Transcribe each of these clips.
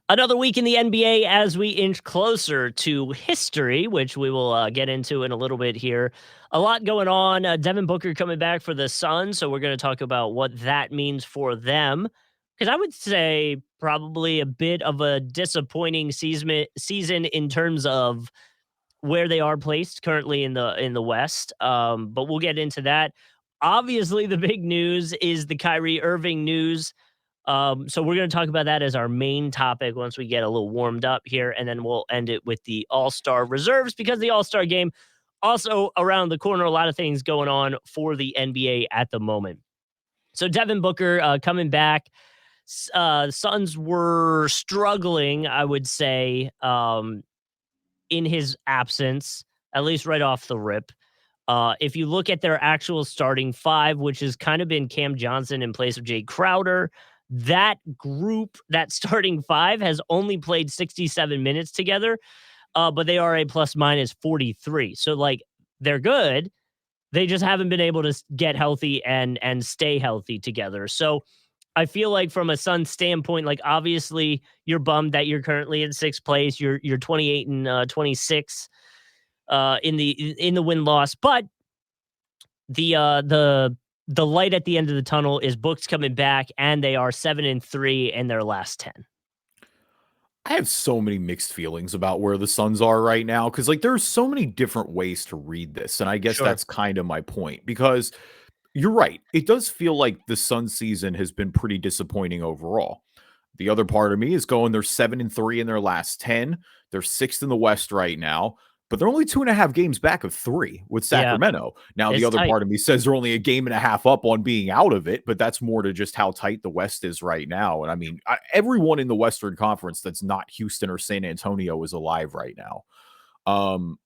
Another week in the NBA as we inch closer to history, which we will get into in a little bit here. A lot going on. Devon Booker coming back for the Suns, so we're going to talk about what that means for them. Because I would say probably a bit of a disappointing season in terms of where they are placed currently in the West. But we'll get into that. Obviously, the big news is the Kyrie Irving news. So we're going to talk about that as our main topic once we get a little warmed up here, and then we'll end it with the All-Star reserves because the All-Star game also around the corner. A lot of things going on for the NBA at the moment. So Devin Booker coming back. Suns were struggling, I would say, in his absence, at least right off the rip. If you look at their actual starting five, which has kind of been Cam Johnson in place of Jay Crowder, that group, that starting five, has only played 67 minutes together, but they are a plus minus 43. So, like, they're good. They just haven't been able to get healthy and stay healthy together. So, I feel like from a Suns standpoint, like obviously you're bummed that you're currently in sixth place. You're 28 and 26 in the win loss, but the light at the end of the tunnel is Book's coming back, and they are 7-3 in their last 10. I have so many mixed feelings about where the Suns are right now because, like, there's so many different ways to read this. And I guess Sure. that's kind of my point because you're right. It does feel like the Suns season has been pretty disappointing overall. The other part of me is going, they're 7-3 in their last 10. They're sixth in the West right now, but they're only 2.5 games back of three with Yeah, Sacramento. Now, the it's other tight. part of me says they're only a game and a half up on being out of it, but that's more to just how tight the West is right now. And I mean, everyone in the Western Conference that's not Houston or San Antonio is alive right now. Um,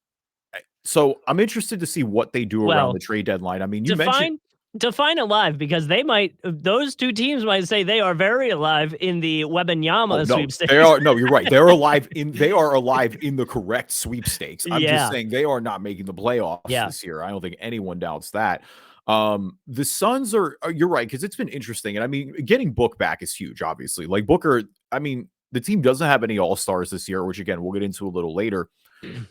so I'm interested to see what they do around Well, the trade deadline. I mean, you mentioned define define alive because they might those two teams might say they are very alive in the oh Webenyama no, they sweepstakes. are no, you're right. They are alive in the correct sweepstakes. I'm just Yeah, saying they are not making the playoffs yeah. this year. I don't think anyone doubts that. The Suns are you're right, because it's been interesting. And I mean, getting Book back is huge, obviously. Like Booker, I mean, the team doesn't have any all-stars this year, which again we'll get into a little later.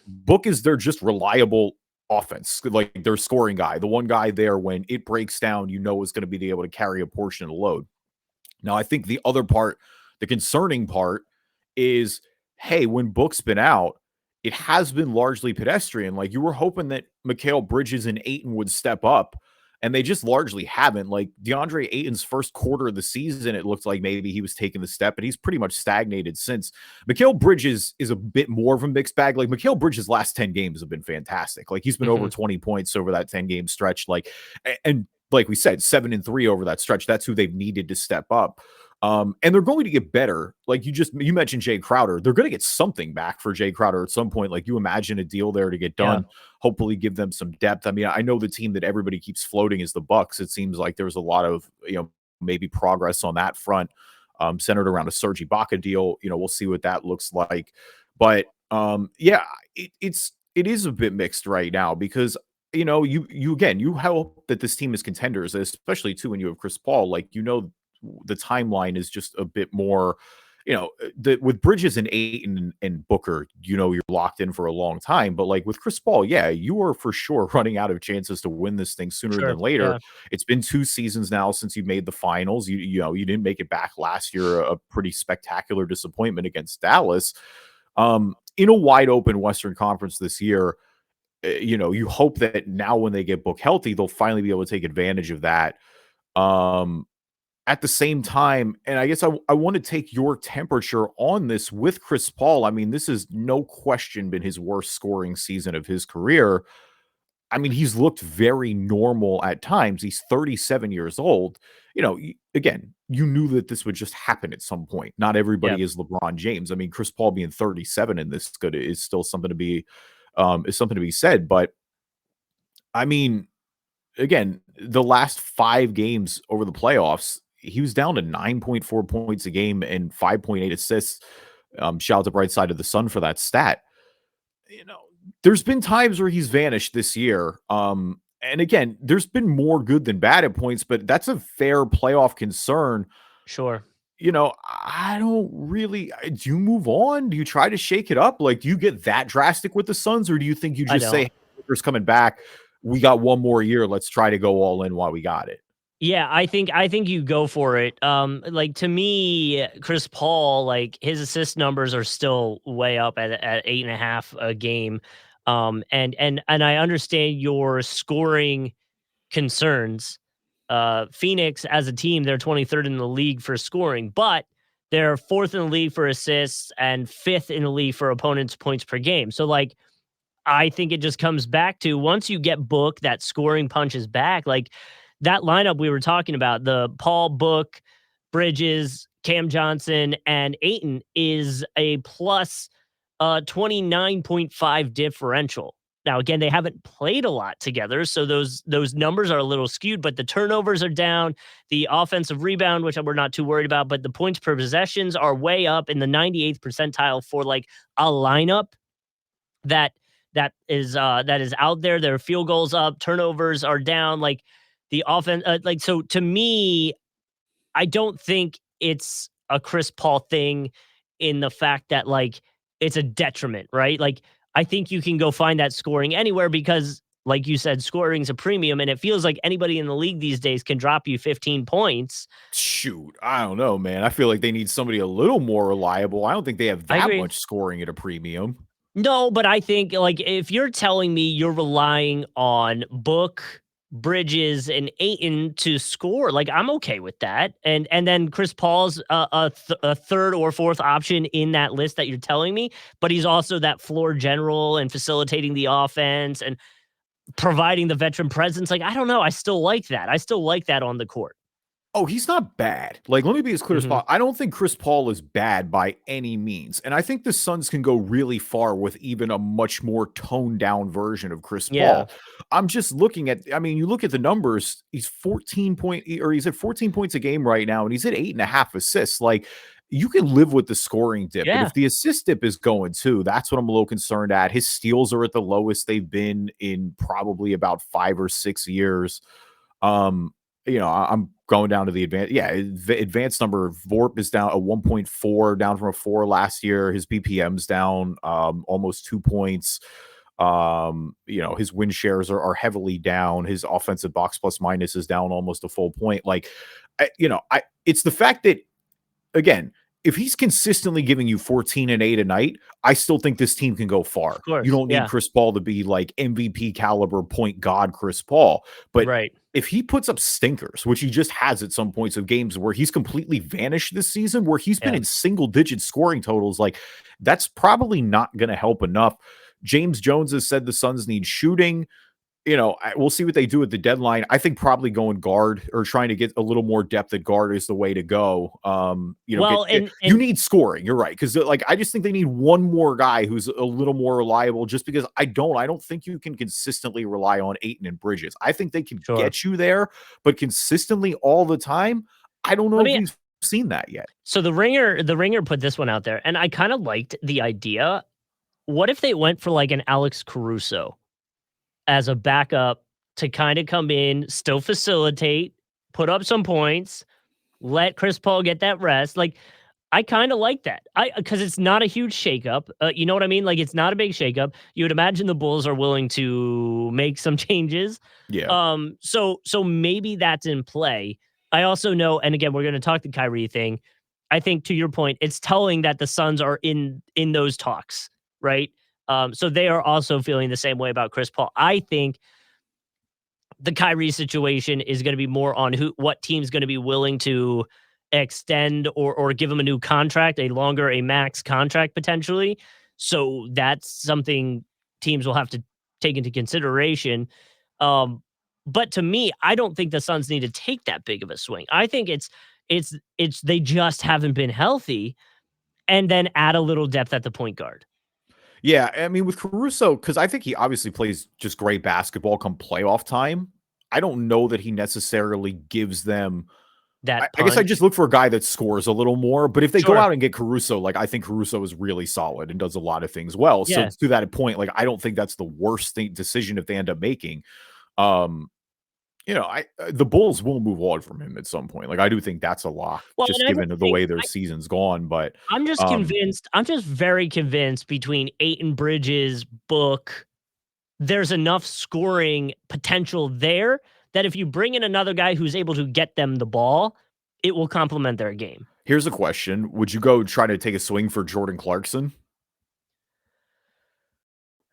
Book is their just reliable offense, like their scoring guy, the one guy there when it breaks down, you know is going to be able to carry a portion of the load. Now, I think the other part, the concerning part is, hey, when Book's been out, it has been largely pedestrian. Like you were hoping that Mikal Bridges and Ayton would step up, and they just largely haven't. Like DeAndre Ayton's first quarter of the season, it looked like maybe he was taking the step, but he's pretty much stagnated since. Mikal Bridges is a bit more of a mixed bag. Like Mikal Bridges' last 10 games have been fantastic. Like he's been over Mhm. 20 points over that 10-game stretch. And like we said, 7-3 over that stretch. That's who they've needed to step up. And they're going to get better. Like you mentioned Jay Crowder. They're going to get something back for Jay Crowder at some point. Like you imagine a deal there to get Yeah. done, hopefully give them some depth. I mean, I know the team that everybody keeps floating is the Bucks. It seems like there's a lot of, maybe progress on that front, centered around a Serge Ibaka deal. We'll see what that looks like. But yeah, it is a bit mixed right now because you again, you hope that this team is contenders, especially too when you have Chris Paul. Like the timeline is just a bit more. With Bridges and Ayton and Booker, you're locked in for a long time. But like with Chris Paul, yeah, you are for sure running out of chances to win this thing sooner Sure. than later. Yeah. It's been 2 seasons now since you made the finals. You didn't make it back last year, a pretty spectacular disappointment against Dallas. In a wide open Western Conference this year, you hope that now when they get Book healthy, they'll finally be able to take advantage of that. Um, at the same time, and I guess I want to take your temperature on this with Chris Paul. I mean, this has no question been his worst scoring season of his career. I mean, he's looked very normal at times. He's 37 years old. Again, you knew that this would just happen at some point. Not Yeah. everybody is LeBron James. I mean, Chris Paul being 37 in this good is still something to be said. But I mean, again, the last 5 games over the playoffs, he was down to 9.4 points a game and 5.8 assists. Shout out to Bright Side of the Sun for that stat. You know, there's been times where he's vanished this year. And again, there's been more good than bad at points, but that's a fair playoff concern. Sure. I don't really. Do you move on? Do you try to shake it up? Like, do you get that drastic with the Suns, or do you think you I just say, don't. hey, Booker's coming back? We got one more year. Let's try to go all in while we got it. Yeah, I think you go for it. Like to me, Chris Paul, like his assist numbers are still way up at 8.5 a game. And I understand your scoring concerns. Phoenix as a team, they're 23rd in the league for scoring, but they're fourth in the league for assists and fifth in the league for opponents' points per game. So like I think it just comes back to once you get Book, that scoring punches back. Like that lineup we were talking about, the Paul, Book, Bridges, Cam Johnson, and Aiton is a plus 29.5 differential. Now, again, they haven't played a lot together, so those numbers are a little skewed, but the turnovers are down, the offensive rebound, which we're not too worried about, but the points per possessions are way up in the 98th percentile for like a lineup that that is out there. Their field goals up, turnovers are down. Like the offense, like so. To me, I don't think it's a Chris Paul thing in the fact that like it's a detriment, right? Like I think you can go find that scoring anywhere because, like you said, scoring's a premium, and it feels like anybody in the league these days can drop you 15 points. Shoot, I don't know, man. I feel like they need somebody a little more reliable. I don't think they have I that agree. much scoring at a premium. No, but I think like if you're telling me you're relying on Book, Bridges, and Aiton to score, like I'm okay with that. And then Chris Paul's a third or fourth option in that list that you're telling me, but he's also that floor general and facilitating the offense and providing the veteran presence. Like I don't know, I still like that. I still like that on the court. Oh, he's not bad. Like, let me be as clear as Hmm. possible. I don't think Chris Paul is bad by any means. And I think the Suns can go really far with even a much more toned down version of Chris Yeah, Paul. I'm just looking at, I mean, you look at the numbers, he's at 14 points a game right now, and he's at 8.5 assists. Like, you can live with the scoring dip, but yeah. if the assist dip is going too, that's what I'm a little concerned at. His steals are at the lowest they've been in probably about 5 or 6 years. Um, I'm going down to the advanced. Yeah, the advanced number. Vorp is down a 1.4, down from a 4 last year. His BPM's down almost 2 points. His win shares are heavily down. His offensive box plus minus is down almost a full point. Like, it's the fact that, again, if he's consistently giving you 14 and 8 a night, I still think this team can go Of far. You course. don't need Yeah. Chris Paul to be like MVP caliber point god Chris Paul, but Right. if he puts up stinkers, which he just has at some points of games where he's completely vanished this season, where he's been Yeah. in single digit scoring totals, like that's probably not going to help enough. James Jones has said the Suns need shooting. We'll see what they do at the deadline. I think probably going guard or trying to get a little more depth at guard is the way to go. Well, You and need scoring. You're right, because like I just think they need one more guy who's a little more reliable. Just because I don't think you can consistently rely on Aiton and Bridges. I think they can sure. get you there, but consistently all the time, I don't know Let if me we've seen that yet. So the ringer put this one out there, and I kind of liked the idea. What if they went for like an Alex Caruso as a backup to kind of come in, still facilitate, put up some points, let Chris Paul get that rest? Like I kind of like that. I Because it's not a huge shakeup. You know what I mean? Like it's not a big shakeup. You would imagine the Bulls are willing to make some changes. Yeah. So maybe that's in play. I also know, and again, we're going to talk the Kyrie thing. I think to your point, it's telling that the Suns are in those talks, right? So they are also feeling the same way about Chris Paul. I think the Kyrie situation is going to be more on what team's going to be willing to extend or give him a new contract, a max contract potentially. So that's something teams will have to take into consideration. Um, but to me, I don't think the Suns need to take that big of a swing. I think it's they just haven't been healthy, and then add a little depth at the point guard. Yeah, I mean, with Caruso, because I think he obviously plays just great basketball come playoff time. I don't know that he necessarily gives them. I, That I guess I just punch. look for a guy that scores a little more. But if they go Sure. out and get Caruso, like I think Caruso is really solid and does a lot of things well. So Yeah. to that point, like I don't think that's the worst decision if they end up making. Um, the Bulls will move on from him at some point. Like, I do think that's a lock, Well, just and I given don't the think way their season's gone. But I'm just um, convinced I'm just very convinced between Ayton, Bridges, Book, there's enough scoring potential there that if you bring in another guy who's able to get them the ball, it will complement their game. here's a question: would you go try to take a swing for Jordan Clarkson?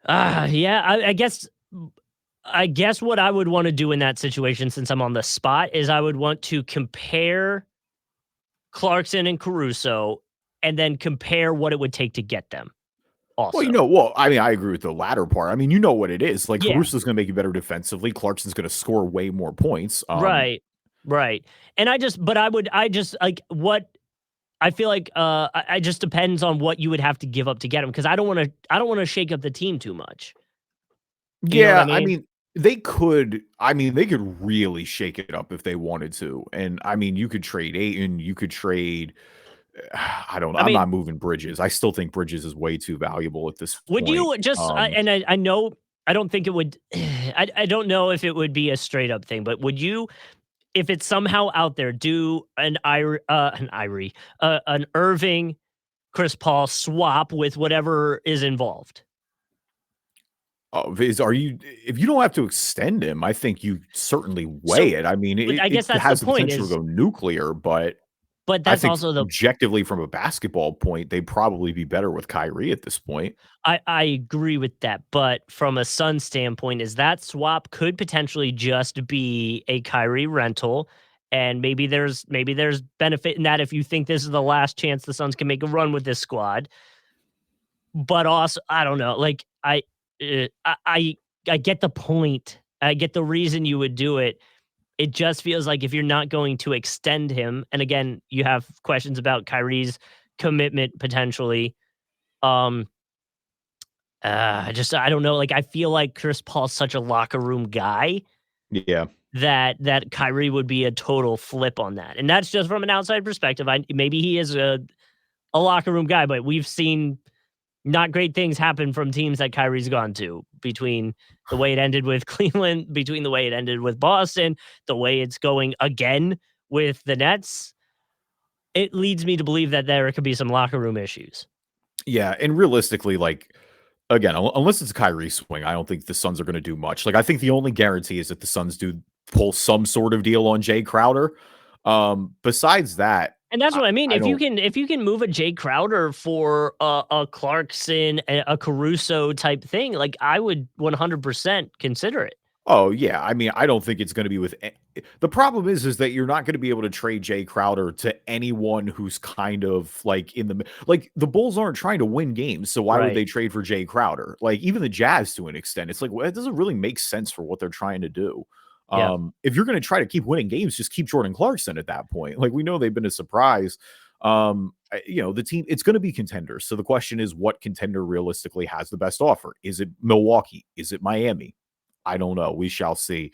Yeah, I guess what I would wanna do in that situation, since I'm on the spot, is I would want to compare Clarkson and Caruso, and then compare what it would take to get them Well, also. I mean, I agree with the latter part. I mean, you know what it is. Like, Yeah, Caruso's gonna make you better defensively. Clarkson's gonna score way more points. right, right, and I just, like, what I feel like, I just depends on what you would have to give up to get him, because I don't wanna shake up the team too much. You know what I Yeah, I mean? mean, they could really shake it up if they wanted to. And I mean, you could trade Ayton, you could trade I don't know. I I'm mean, not moving Bridges. I still think Bridges is way too valuable at this would point. you just and I know I don't think it would I don't know if it would be a straight up thing, but would you, if it's somehow out there, do an Irving, Chris Paul swap with whatever is involved? Is are you if you don't have to extend him, I think you certainly weigh So, it. I mean, but I it guess that's the has the point potential to is, go nuclear, but but I that's think also the objectively from a basketball point, they'd probably be better with Kyrie at this point. I agree with that, but from a Sun standpoint, is that swap could potentially just be a Kyrie rental, and maybe there's benefit in that if you think this is the last chance the Suns can make a run with this squad. But also, I don't know, like I get the point. I get the reason you would do it. It just feels like if you're not going to extend him, and again, you have questions about Kyrie's commitment potentially. Um, I don't know. Like I feel like Chris Paul's such a locker room guy Yeah. that Kyrie would be a total flip on that, and that's just from an outside perspective. Maybe he is a locker room guy, but we've seen not great things happen from teams that Kyrie's gone to, between the way it ended with Cleveland, between the way it ended with Boston, the way it's going again with the Nets. It leads me to believe that there could be some locker room issues. Yeah, and realistically, like, again, unless it's a Kyrie swing, I don't think the Suns are gonna do much. Like, I think the only guarantee is that the Suns do pull some sort of deal on Jay Crowder. Besides that, And that's I what I mean. I don't If you can move a Jay Crowder for a Clarkson, a Caruso type thing, like I would 100% consider it. Oh, yeah, I mean, I don't think it's gonna be with the problem is that you're not gonna be able to trade Jay Crowder to anyone who's kind of, like, in the like, the Bulls aren't trying to win games, so why would Right. they trade for Jay Crowder? Like, even the Jazz to an extent, it's like, well, it doesn't really make sense for what they're trying to do. Yeah. If you're gonna try to keep winning games, just keep Jordan Clarkson at that point. Like, we know they've been a surprise. The team, it's gonna be contenders, so the question is what contender realistically has the best offer? Is it Milwaukee? Is it Miami? I don't know. We shall see.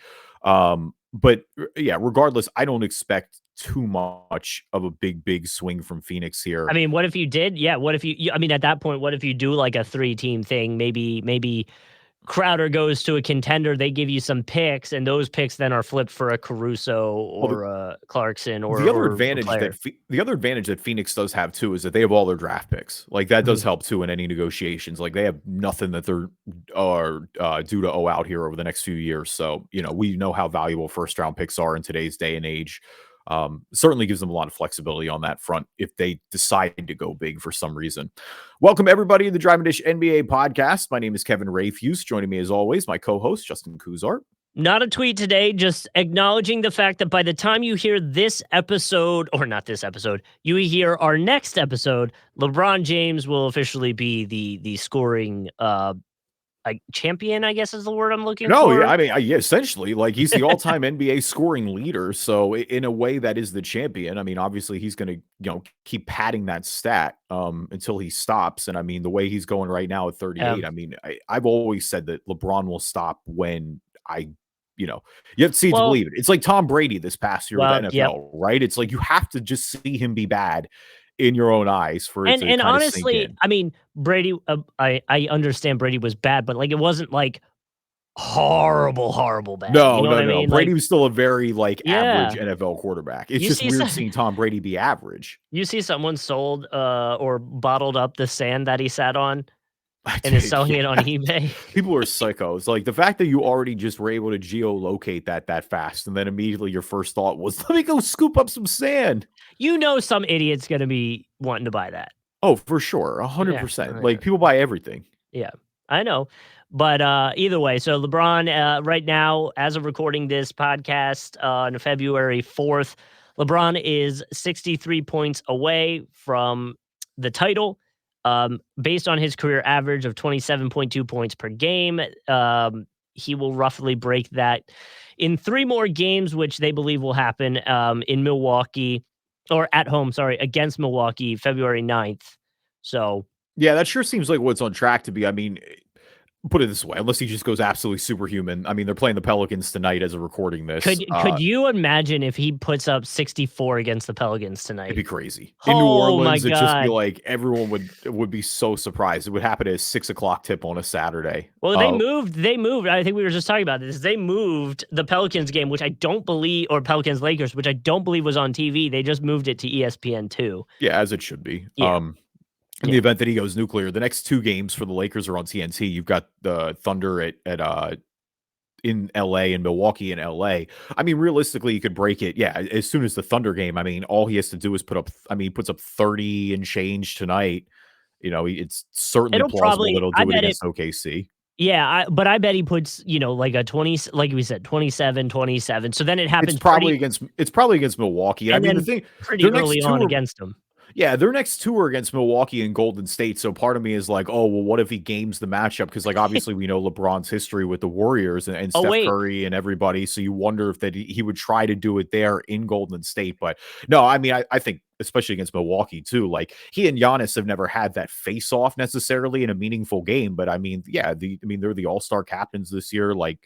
Yeah, regardless, I don't expect too much of a big swing from Phoenix I here. mean, what if you did? Yeah. What if I mean, at that point, what if you do like a three-team thing? Maybe Crowder goes to a contender, they give you some picks, and those picks then are flipped for a Caruso Well, or a Clarkson the other or a advantage player. that Phoenix does have too is that they have all their draft picks. Like that does Mhm. help too in any negotiations. Like they have nothing that they're are due to owe out here over the next few years. So we know how valuable first round picks are in today's day and age. Certainly gives them a lot of flexibility on that front if they decide to go big for some reason. Welcome everybody to the Drive and Dish NBA podcast. My name is Kevin Rayfuse. Joining me as always, my co-host Justin Kuzart. Not a tweet today, just acknowledging the fact that by the time you hear this episode, or not this episode, you hear our next episode, LeBron James will officially be the scoring champion, I guess is the word I'm looking No, yeah, for. I mean, yeah, essentially, like he's the all-time NBA scoring leader. So in a way, that is the champion. I mean, obviously, he's going to keep padding that stat until he stops. And I mean, the way he's going right now at 38, I mean, I've always said that LeBron will stop when you know, you have to see it to Well, believe it. It's like Tom Brady this past year with the yep. NFL, right? It's like you have to just see him be bad in your own eyes for it to And kind of sink honestly, in. I mean, Brady, I understand Brady was bad, but like it wasn't like horrible, horrible bad. You No, know what no, I no. mean? Brady Like, was still a very, like, average yeah, NFL quarterback. It's you just see weird some seeing Tom Brady be average. you see someone sold, or bottled up the sand that he sat on and is Dude, selling it on yeah. eBay. People are psychos. Like, the fact that you already just were able to geolocate that fast, and then immediately your first thought was, "Let me go scoop up some sand." You know some idiot's gonna be wanting to buy that. Oh, for sure, Yeah, 100%. oh, Like, yeah. people buy everything. Yeah, I know. But either way, so LeBron, right now, as of recording this podcast on February 4th, LeBron is 63 points away from the title. Based on his career average of 27.2 points per game, he will roughly break that in three more games, which they believe will happen in Milwaukee or at home, sorry, against Milwaukee, February 9th. So Yeah, that sure seems like what's on track to be. I mean, put it this way, unless he just goes absolutely superhuman. I mean, they're playing the Pelicans tonight as of recording this. could you imagine if he puts up 64 against the Pelicans It'd tonight? be crazy. In New Oh my Orleans, it'd just be god. like everyone would be so surprised. It would happen at a 6 o'clock tip on a Saturday. Well, they moved, I think we were just talking about this. They moved the Pelicans game, which I don't believe, or Pelicans Lakers, which I don't believe was on TV. They just moved it to ESPN2. Yeah, as it should be. Yeah. In the Yeah. event that he goes nuclear, the next two games for the Lakers are on TNT. You've got the Thunder at in LA and Milwaukee in LA. I mean, realistically, you could break it. Yeah, as soon as the Thunder game, I mean, all he has to do is put up, I mean, he puts up 30 and change tonight. It's certainly It'll plausible that probably he'll I do it bet it against OKC. yeah, but I bet he puts, like a 20, like we said, 27, 27. So then it It's happens probably against Milwaukee. And I and mean, the then thing, pretty their next early two on are against them. yeah, their next two are against Milwaukee and Golden State. So part of me is like, oh, well, what if he games the matchup? Because like obviously we know LeBron's history with the Warriors and Oh, Steph wait. Curry and everybody. So you wonder if that he would try to do it there in Golden State. But no, I mean, I think especially against Milwaukee too. Like he and Giannis have never had that face off necessarily in a meaningful game. But I mean, yeah, they're the All-Star captains this year. Like,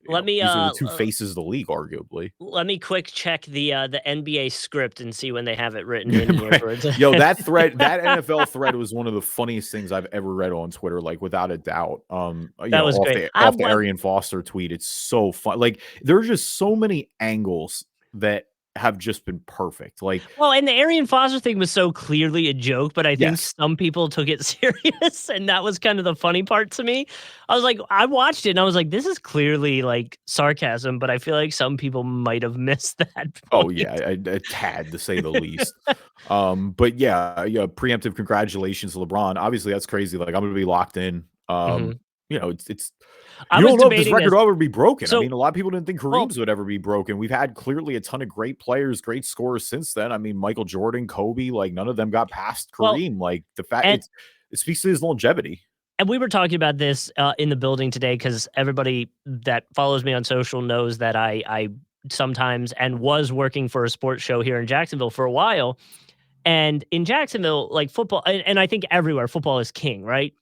Let me these are the two faces of the league, arguably. let me quick check the NBA script and see when they have it written in here Right. for it Yo, to that NFL thread was one of the funniest things I've ever read on Twitter, like without a doubt. That was Off great. the Arian Foster tweet. It's so fun. Like there's just so many angles that have just been perfect. Like, Well, and the Arian Foster thing was so clearly a joke, but I think yes. some people took it serious, and that was kind of the funny part to me. I was like, I watched it and I was like, this is clearly like sarcasm, but I feel like some people might have missed that Oh point. yeah, a tad to say the least. But yeah, preemptive congratulations to LeBron. Obviously, that's crazy. Like I'm gonna be locked in. Mhm. It's I you was don't know if this debating record this. will ever be broken. I So, mean, a lot of people didn't think well, Kareem's would ever be broken. We've had clearly a ton of great players, great scorers since then. I mean, Michael Jordan, Kobe, like none of them got past well, Kareem. Like the fact and it speaks to his longevity. we were talking about this in the building today because everybody that follows me on social knows that I sometimes and was working for a sports show here in Jacksonville for a while. And in Jacksonville, like football, and I think everywhere, football is king, right?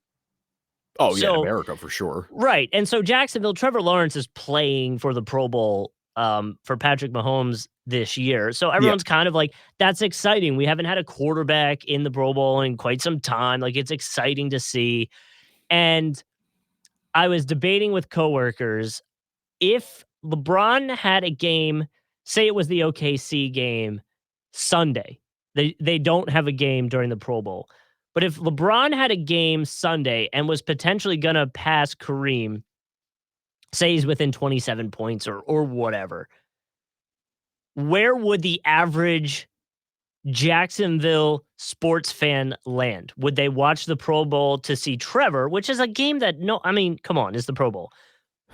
Oh yeah, in So, America for sure. right. And so Jacksonville, Trevor Lawrence is playing for the Pro Bowl for Patrick Mahomes this year. So Yeah. everyone's kind of like, that's exciting. We haven't had a quarterback in the Pro Bowl in quite some time. Like, it's exciting to see. And I was debating with coworkers if LeBron had a game, say it was the OKC game Sunday. They don't have a game during the Pro Bowl. But if LeBron had a game Sunday and was potentially going to pass Kareem, say he's within 27 points or whatever, where would the average Jacksonville sports fan land? Would they watch the Pro Bowl to see Trevor, which is a game that I mean, come on, it's the Pro Bowl.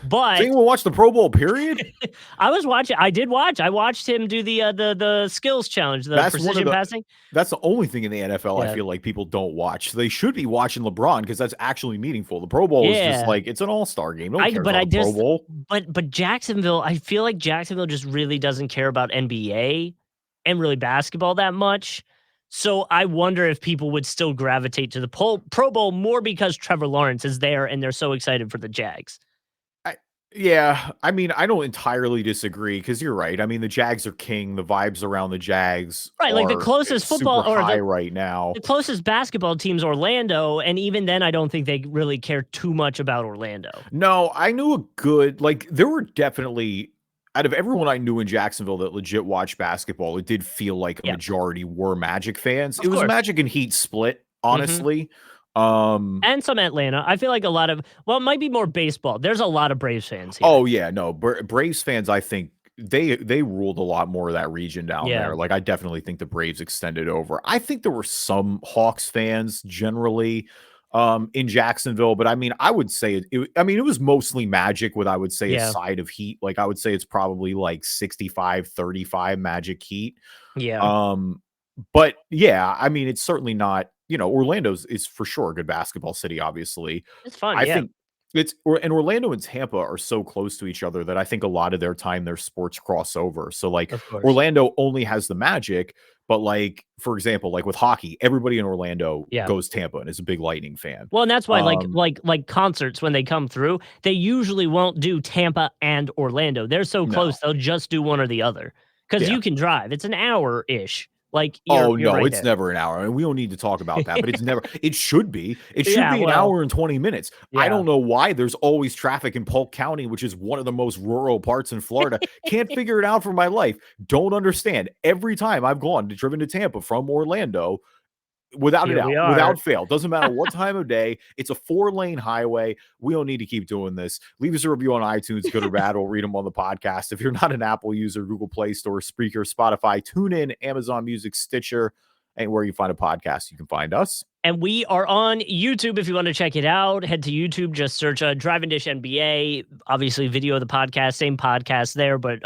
Does But anyone watch the Pro Bowl period? I watched him do the skills challenge, the That's one of precision the passing. that's the only thing in the NFL I Yeah. feel like people don't watch. They should be watching LeBron because that's actually meaningful. The Pro Bowl is just Yeah. like it's an all-star game. No one cares But I about the Pro just Bowl. but Jacksonville, I feel like Jacksonville just really doesn't care about NBA and really basketball that much. So I wonder if people would still gravitate to the Pro Bowl more because Trevor Lawrence is there and they're so excited for the Jags. Yeah, I mean, I don't entirely disagree because you're right. I mean, the Jags are king. The vibes around the Jags Right, like the are closest super football or high right now. the closest basketball team's Orlando, and even then, I don't think they really care too much about Orlando. No, I knew a good like there were definitely out of everyone I knew in Jacksonville that legit watched basketball, it did feel like a Yeah, majority were Magic fans. It of was course. Magic and Heat split, Mhm. honestly. Um And some Atlanta. I feel like a lot of well, it might be more baseball. There's a lot of Braves fans here. oh yeah, no, Braves fans I think they ruled a lot more of that region down Yeah, there. Like I definitely think the Braves extended over. I think there were some Hawks fans generally in Jacksonville, but I mean, I would say I mean, it was mostly Magic with I would say a yeah, side of Heat. Like I would say it's probably like 65-35 Magic Heat. yeah. Um but yeah, I mean, it's certainly not, Orlando's is for sure a good basketball city obviously. It's fun, I yeah, think and Orlando and Tampa are so close to each other that I think a lot of their time their sports cross over. So like of course. Orlando only has the Magic, but like for example, like with hockey, everybody in Orlando Yeah. goes Tampa and is a big Lightning fan. Well, and that's why Um, like concerts when they come through, they usually won't do Tampa and Orlando. They're so no. close, they'll just do one or the other because Yeah. you can drive. It's an hour-ish. Like, Oh, you're no, right it's there. never an hour, and we don't need to talk about that, but it's never it should be. It should Yeah, be an well, hour and 20 minutes. I yeah. don't know why there's always traffic in Polk County, which is one of the most rural parts in Florida. Can't figure it out for my life. Don't understand. Every time I've driven to Tampa from Orlando, without a Here we doubt, are. without fail, doesn't matter what time of day, it's a 4-lane highway. We don't need to keep doing this. Leave us a review on iTunes, good or bad. We'll read them on the podcast. If you're not an Apple user, Google Play Store, Spreaker, Spotify, TuneIn, Amazon Music, Stitcher, anywhere you find a podcast, you can find us. And we are on YouTube if you want to check it out. Head to YouTube, just search Drive and Dish NBA. Obviously, video of the podcast, same podcast there, but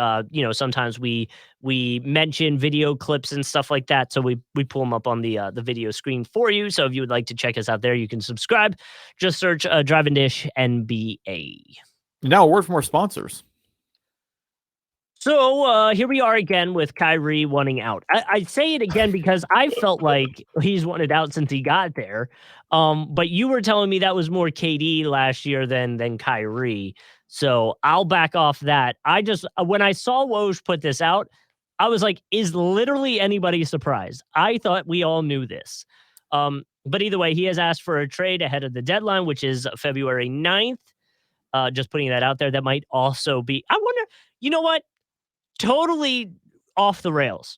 sometimes we mention video clips and stuff like that, so we pull them up on the video screen for you. So if you would like to check us out there, you can subscribe. Just search Drive and Dish NBA. Now, a word from our sponsors. So here we are again with Kyrie wanting out. I say it again because I felt like he's wanted out since he got there. But you were telling me that was more KD last year than Kyrie. So I'll back off that. I just when I saw Woj put this out, I was like, is literally anybody surprised? I thought we all knew this. But either way, he has asked for a trade ahead of the deadline, which is February 9th. Just putting that out there. That might also be. I wonder. You know what? Totally off the rails.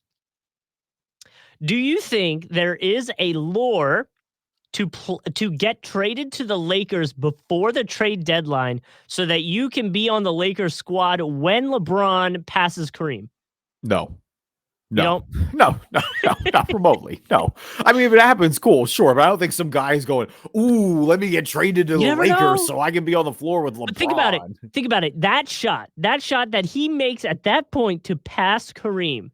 Do you think there is a lure to get traded to the Lakers before the trade deadline so that you can be on the Lakers squad when LeBron passes Kareem? No. You No, don't? no, not remotely. No, I mean if it happens, cool, sure, but I don't think some guy's going, "Ooh, let me get traded to You the never Lakers know. so I can be on the floor with But think about it. LeBron." Think about it. That shot that he makes at that point to pass Kareem,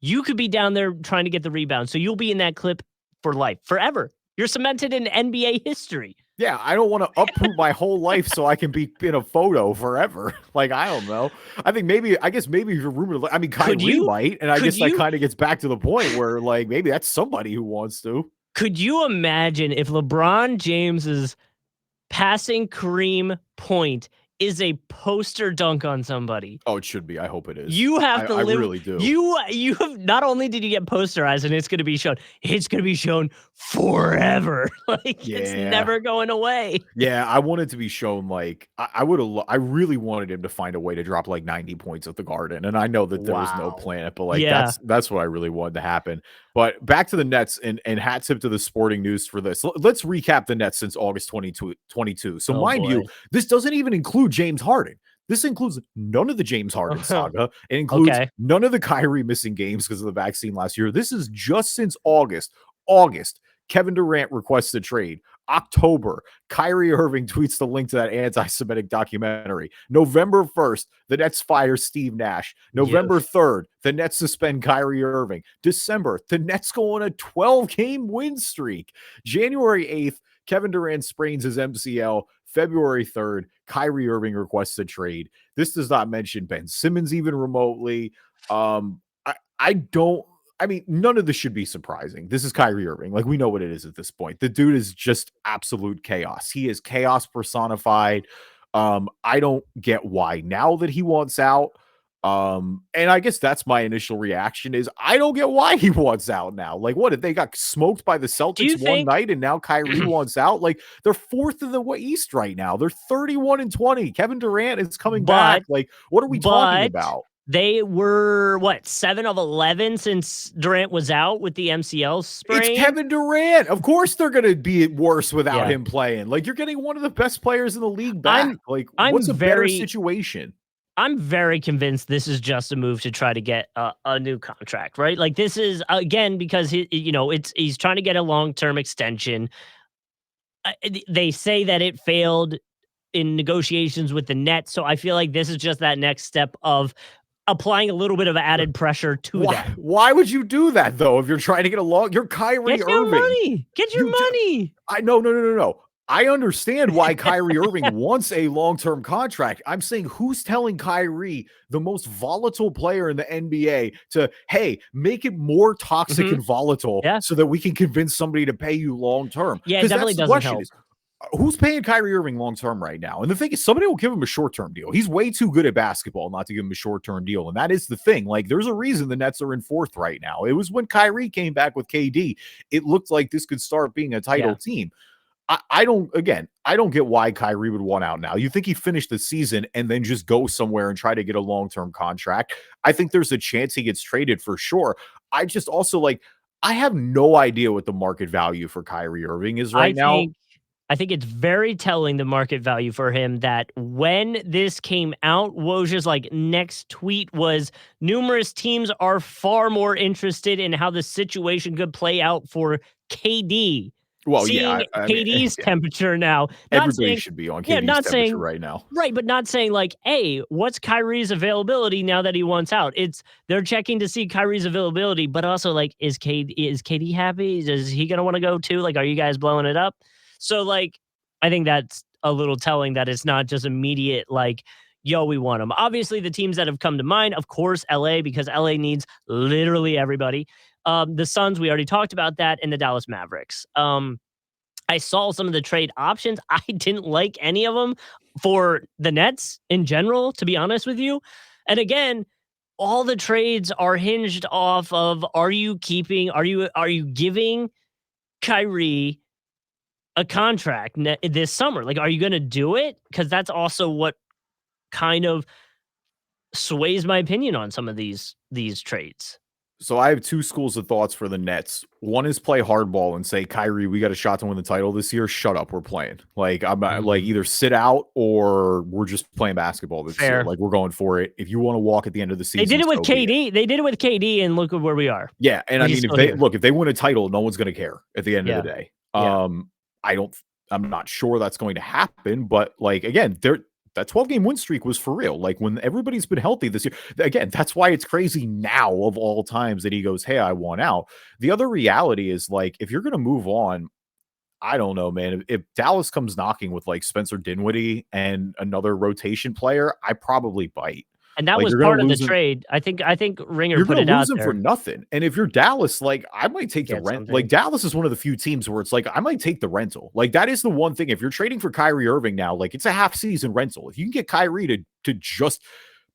you could be down there trying to get the rebound. So you'll be in that clip for life, forever. You're cemented in NBA history. Yeah, I don't want to uproot my whole life so I can be in a photo forever. Like I don't know. I guess maybe you're rumored. I mean, Could Kyrie you might, and I could guess that you kind of gets back to the point where like maybe that's somebody who wants to. could you imagine if LeBron James's passing Kareem point is a poster dunk on somebody? Oh, it should be. I hope it is. You have to I live. really do. You have not only did you get posterized and it's going to be shown, it's going to be shown forever. Like it's Yeah. never going away. Yeah, I wanted to be shown like I would have. I really wanted him to find a way to drop like 90 points at the Garden, and I know that there was no Wow. plan, but like Yeah. that's what I really wanted to happen. But back to the Nets and hat tip to the sporting news for this. Let's recap the Nets since August 22. So Oh mind boy. you, this doesn't even include James Harden. This includes none of the James Harden saga. It includes Okay. none of the Kyrie missing games because of the vaccine last year. This is just since August. August. Kevin Durant requests a trade. October, Kyrie Irving tweets the link to that anti-Semitic documentary. November 1st, the Nets fire Steve Nash. Yeah. November 3rd, the Nets suspend Kyrie Irving. December, the Nets go on a 12-game win streak. January 8th, Kevin Durant sprains his MCL. February 3rd, Kyrie Irving requests a trade. This does not mention Ben Simmons even remotely. I don't I mean, none of this should be surprising. This is Kyrie Irving. Like, we know what it is at this point. The dude is just absolute chaos. He is chaos personified. I don't get why now that he wants out. And I guess that's my initial reaction is I don't get why he wants out now. Like, what if they got smoked by the Do you Celtics one think night and now Kyrie wants out? Like, they're fourth in the East right now. They're 31-20. Kevin Durant is coming back. but Like, what are we talking but about? they were what, 7 of 11 since Durant was out with the MCL It's sprain? Kevin Durant. Of course they're going to be worse without Yeah. him playing. Like, you're getting one of the best players in the league back. Like, I'm what's a better very situation? I'm very convinced this is just a move to try to get a new contract, right? Like this is again because he's trying to get a long-term extension. They say that it failed in negotiations with the Nets, so I feel like this is just that next step of applying a little bit of added pressure to Why? them. Why would you do that though? If you're trying to get along, you're Get Kyrie your Irving. money. Get your You money. I no. I understand why Kyrie Irving wants a long-term contract. I'm saying who's telling Kyrie, the most volatile player in the NBA, to, hey, make it more toxic Mhm. and volatile Yeah. so that we can convince somebody to pay you long-term? Yeah, it Because definitely that's the doesn't question help. is, who's paying Kyrie Irving long-term right now? And the thing is, somebody will give him a short-term deal. He's way too good at basketball not to give him a short-term deal. And that is the thing. Like, there's a reason the Nets are in fourth right now. It was when Kyrie came back with KD. It looked like this could start being a title team. I don't get why Kyrie would want out now. You think he finished the season and then just go somewhere and try to get a long-term contract? I think there's a chance he gets traded for sure. I just also I have no idea what the market value for Kyrie Irving is I right now. think I think it's very telling the market value for him that when this came out, Woj's next tweet was numerous teams are far more interested in how the situation could play out for KD. Well, yeah, Seeing I mean, KD's yeah, temperature now, not everybody saying, should be on yeah, KD's not temperature saying right now. right, but not saying hey, what's Kyrie's availability now that he wants out? It's they're checking to see Kyrie's availability, but also is KD happy? Is he gonna want to go too? Like, are you guys blowing it up? So I think that's a little telling that it's not just immediate yo, we want him. Obviously, the teams that have come to mind, of course, LA, because LA needs literally everybody. The Suns, we already talked about that, and the Dallas Mavericks. I saw some of the trade options. I didn't like any of them for the Nets in general, to be honest with you. And again, all the trades are hinged off of are you giving Kyrie a contract this summer? Like, are you going to do it? Because that's also what kind of sways my opinion on some of these trades. So I have two schools of thoughts for the Nets. One is play hardball and say, Kyrie, we got a shot to win the title this year. Shut up, we're playing. Like, I'm not either sit out or we're just playing basketball this year. Fair. Like, we're going for it. If you want to walk at the end of the season, They did it with so be it. KD. They did it with KD, and look at where we are. Yeah, and I He's mean, still here. if they win a title, no one's going to care at the end of Yeah. the day. Yeah. I'm not sure that's going to happen, but again, that 12-game win streak was for real. Like, when everybody's been healthy this year, again, that's why it's crazy now of all times that he goes, hey, I want out. The other reality is, if you're going to move on, I don't know, man. If Dallas comes knocking with Spencer Dinwiddie and another rotation player, I probably bite. And that was You're going part to of the lose trade. I think Ringer you're put going it to out lose him for there. nothing. And if you're Dallas, I might take the Get rent. something. Dallas is one of the few teams where it's I might take the rental. That is the one thing. If you're trading for Kyrie Irving now, it's a half season rental. If you can get Kyrie to just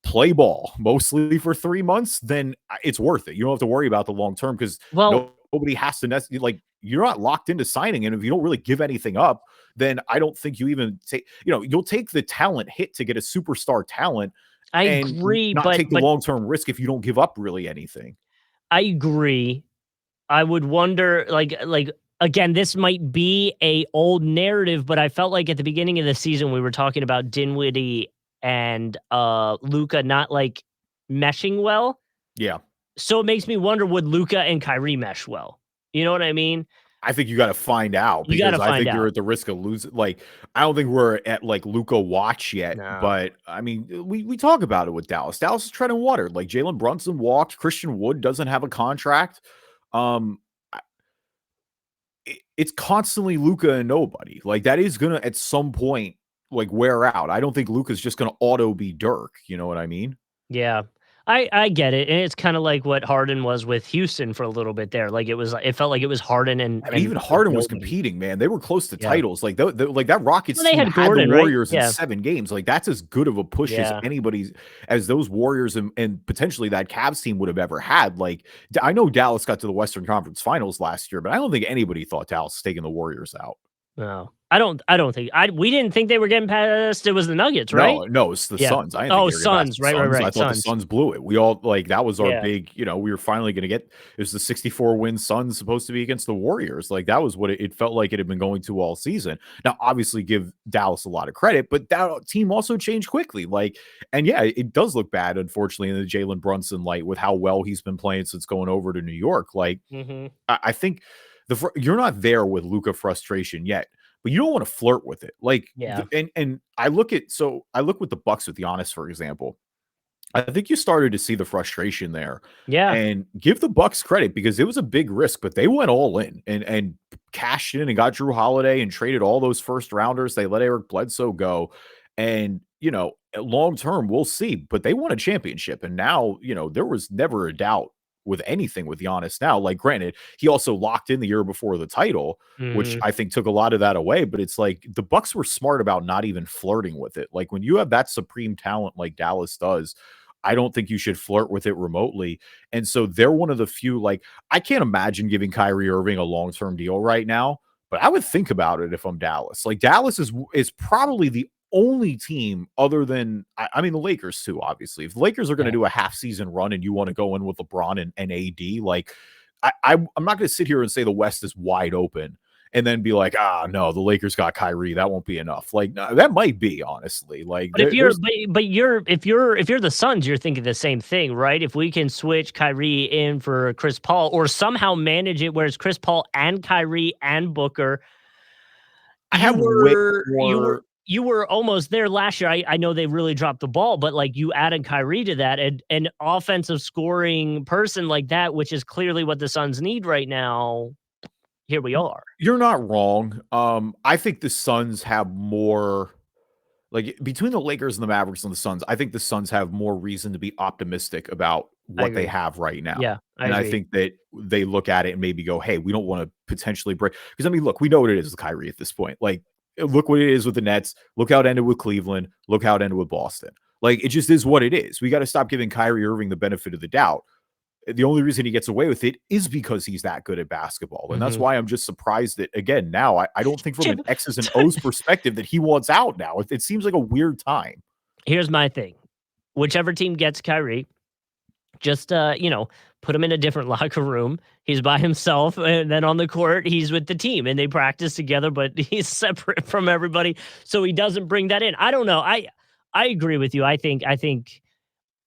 play ball mostly for 3 months, then it's worth it. You don't have to worry about the long term because nobody has to you're not locked into signing him. If you don't really give anything up, then I don't think you even take, you'll take the talent hit to get a superstar talent. I And agree, not but take the long-term risk if you don't give up really anything. I agree. I would wonder, again, this might be a old narrative, but I felt like at the beginning of the season we were talking about Dinwiddie and Luka not meshing well. Yeah. So it makes me wonder, would Luka and Kyrie mesh well? You know what I mean? I think you got to find out because I think you're at the risk of losing. I don't think we're at Luka watch yet, No. but I mean, we talk about it with Dallas. Dallas is treading water. Jalen Brunson walked. Christian Wood doesn't have a contract. It's constantly Luka and nobody. That is gonna at some point wear out. I don't think Luka's just gonna auto be Dirk. You know what I mean? Yeah. I get it, and it's kinda like what Harden was with Houston for a little bit there, like, it felt like it was Harden I mean, and even like Harden was nobody. competing, man. They were close to Yeah. titles. Like, like that Rockets Well, they team had had the Gordon, right? Warriors in Yeah, 7 games. Like, that's as good of a push as yeah. anybody's as those Warriors and potentially that Cavs team would have ever had. Like, I know Dallas got to the Western Conference Finals last year, but I don't think anybody thought Dallas was taking the Warriors out. No. I don't think we didn't think they were getting past it was the Nuggets, right? No, no, it's the Yeah. Suns. I didn't think Oh, they were getting past Suns, the Suns. I right, thought the Suns. Suns blew it. We all like that was our Yeah. big, we were finally going to get it was the 64 win Suns supposed to be against the Warriors. Like that was what it felt like it had been going to all season. Now, obviously, give Dallas a lot of credit, but that team also changed quickly. Like, and yeah, it does look bad, unfortunately, in the Jalen Brunson light with how well he's been playing since going over to New York. Like, Mhm. I think you're not there with Luca frustration yet, but you don't want to flirt with it. Like, Yeah. and I look at I look with the Bucks with Giannis, for example. I think you started to see the frustration there, Yeah. and give the Bucks credit because it was a big risk, but they went all in and cashed in and got Drew Holiday and traded all those first rounders. They let Eric Bledsoe go, and long term we'll see. But they won a championship, and now there was never a doubt with anything with Giannis. Now, like granted, he also locked in the year before the title, which Mhm. I think took a lot of that away. But it's like the Bucks were smart about not even flirting with it. Like when you have that supreme talent like Dallas does, I don't think you should flirt with it remotely. And so they're one of the few, like, I can't imagine giving Kyrie Irving a long-term deal right now, but I would think about it if I'm Dallas. Like Dallas is probably the only team other than I mean the Lakers too, obviously. If the Lakers are going to Yeah. do a half season run and you want to go in with LeBron and AD, like I'm not going to sit here and say the West is wide open and then be like, no, the Lakers got Kyrie. That won't be enough. Like, no, that might be honestly. Like, But if you're there's but you're if you're the Suns, you're thinking the same thing, right? If we can switch Kyrie in for Chris Paul or somehow manage it where it's Chris Paul and Kyrie and Booker, I you have way were you were more. you were almost there last year. I know they really dropped the ball, but like you added Kyrie to that and an offensive scoring person like that, which is clearly what the Suns need right now. Here we are. You're not wrong. I think the Suns have more like between the Lakers and the Mavericks and the Suns, I think the Suns have more reason to be optimistic about I what they agree. have right now. Yeah, I And I agree. think that they look at it and maybe go, hey, we don't want to potentially break. Because I mean, look, we know what it is with Kyrie at this point. Like, look what it is with the Nets. Look how it ended with Cleveland. Look how it ended with Boston. Like, it just is what it is. We got to stop giving Kyrie Irving the benefit of the doubt. The only reason he gets away with it is because he's that good at basketball. And that's Mhm. why I'm just surprised that, again, now I don't think from Chip, an X's and O's perspective that he wants out now. It seems like a weird time. here's my thing. Whichever team gets Kyrie, just put him in a different locker room. He's by himself, and then on the court, he's with the team, and they practice together, but he's separate from everybody, so he doesn't bring that in. I don't know. I agree with you. I think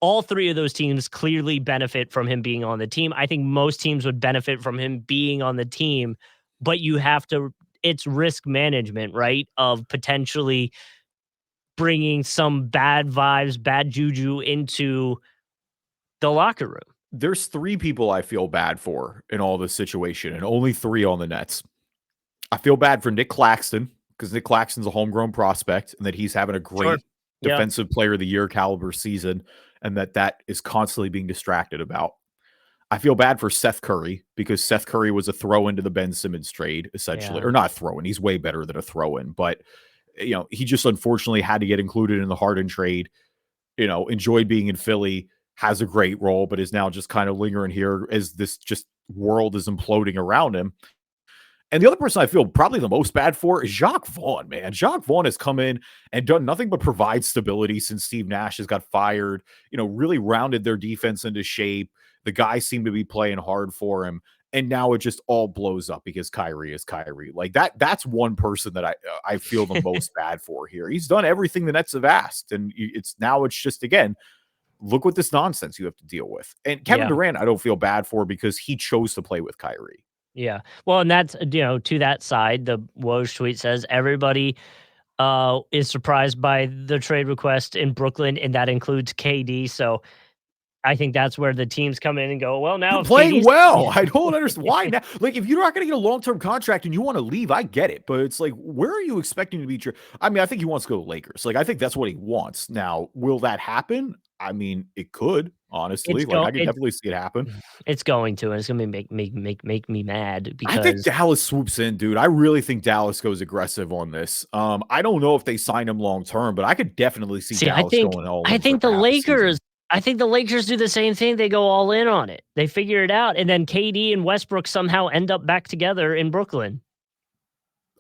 all three of those teams clearly benefit from him being on the team. I think most teams would benefit from him being on the team, but you have to. It's risk management, right? Of potentially bringing some bad vibes, bad juju into the locker room. There's three people I feel bad for in all this situation, and only three on the Nets. I feel bad for Nick Claxton because Nick Claxton's a homegrown prospect and that he's having a Sure. great Yeah. defensive player of the year caliber season and that is constantly being distracted about. I feel bad for Seth Curry because Seth Curry was a throw into the Ben Simmons trade, essentially, Yeah. or not throw in. He's way better than a throw in, but he just unfortunately had to get included in the Harden trade. Enjoyed being in Philly, has a great role, but is now just kind of lingering here as this just world is imploding around him. And the other person I feel probably the most bad for is Jacques Vaughn, man. Jacques Vaughn has come in and done nothing but provide stability since Steve Nash has got fired, really rounded their defense into shape. The guys seem to be playing hard for him. And now it just all blows up because Kyrie is Kyrie. Like that's one person that I feel the most bad for here. He's done everything the Nets have asked. And it's just, again, look what this nonsense you have to deal with. And Kevin Yeah. Durant, I don't feel bad for because he chose to play with Kyrie. Yeah. Well, and that's, to that side, the Woj tweet says everybody is surprised by the trade request in Brooklyn, and that includes KD. So I think that's where the teams come in and go, well, now You're if playing KD's well. I don't understand why now. Like, if you're not going to get a long-term contract and you want to leave, I get it. But it's like, where are you expecting to be? I mean, I think he wants to go to Lakers. Like, I think that's what he wants. Now, will that happen? I mean, it could. honestly. Like, I could definitely see it happen. It's going to, and it's gonna make me mad I think because Dallas swoops in, dude. I really think Dallas goes aggressive on this. I don't know if they sign him long term, but I could definitely see see, Dallas going all I in for think the half a Lakers season. I think the Lakers do the same thing. They go all in on it. They figure it out, and then KD and Westbrook somehow end up back together in Brooklyn.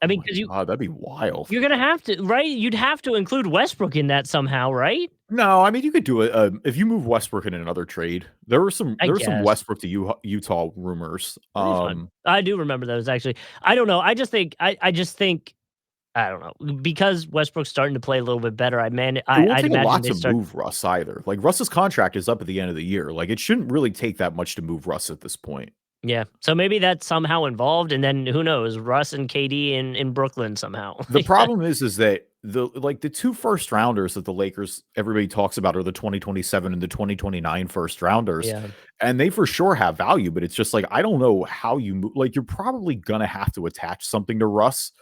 I Oh mean, my because god, that'd be wild. you're gonna have to, right? You'd have to include Westbrook in that somehow, right? No, I mean you could do it if you move Westbrook in another trade. I There were some guess. Westbrook to Utah rumors. That'd be fun. I do remember those actually. I don't know. I just think I don't know, because Westbrook's starting to play a little bit better. It won't I'd take a imagine lot they to start. move Russ either. Like Russ's contract is up at the end of the year. Like it shouldn't really take that much to move Russ at this point. Yeah, so maybe that's somehow involved, and then who knows? Russ and KD in Brooklyn somehow. The problem is that the 2 first rounders that the Lakers everybody talks about are the 2027 and the 2029 first rounders, Yeah. and they for sure have value, but it's just like I don't know how you move, like you're probably gonna have to attach something to Russ,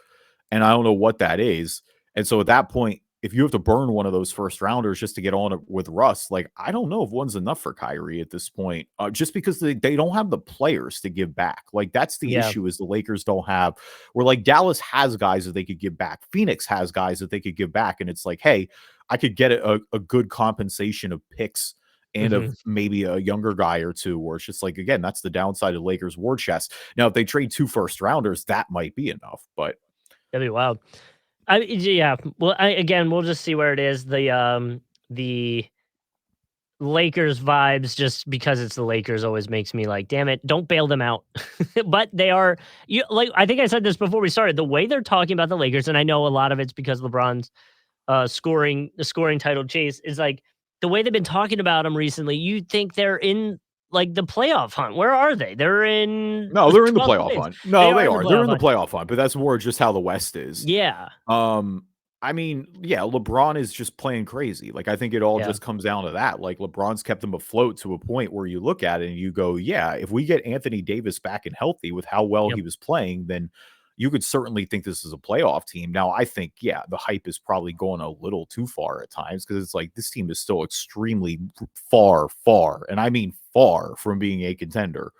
and I don't know what that is. And so at that point, if you have to burn one of those first rounders just to get on with Russ, like I don't know if one's enough for Kyrie at this point, just because they don't have the players to give back. Like that's the Yeah. issue is the Lakers don't have. Where like Dallas has guys that they could give back, Phoenix has guys that they could give back, and it's like, hey, I could get a good compensation of picks and of Mhm. maybe a younger guy or two. Where it's just like again, that's the downside of Lakers war chest. Now, if they trade 2 first rounders, that might be enough, but That'd be wild. Yeah, well, again, we'll just see where it is. The Lakers vibes, just because it's the Lakers, always makes me like, "Damn it, don't bail them out." But they are like, I think I said this before we started, the way they're talking about the Lakers, and I know a lot of it's because LeBron's, scoring title chase, is like, the way they've been talking about them recently, you'd think they're in, like, the playoff hunt. Where are they? They're in no, they're in the 12th playoff place. hunt. They No, are they in the are. They're playoff in the hunt. playoff hunt, but that's more just how the West is. Yeah. Um, I mean, yeah, LeBron is just playing crazy. Like, I think it all Yeah. just comes down to that. Like, LeBron's kept them afloat to a point where you look at it and you go, yeah, if we get Anthony Davis back and healthy with how well Yep. he was playing, then you could certainly think this is a playoff team. Now, I think, yeah, the hype is probably going a little too far at times because it's like this team is still extremely far, and I mean far from being a contender.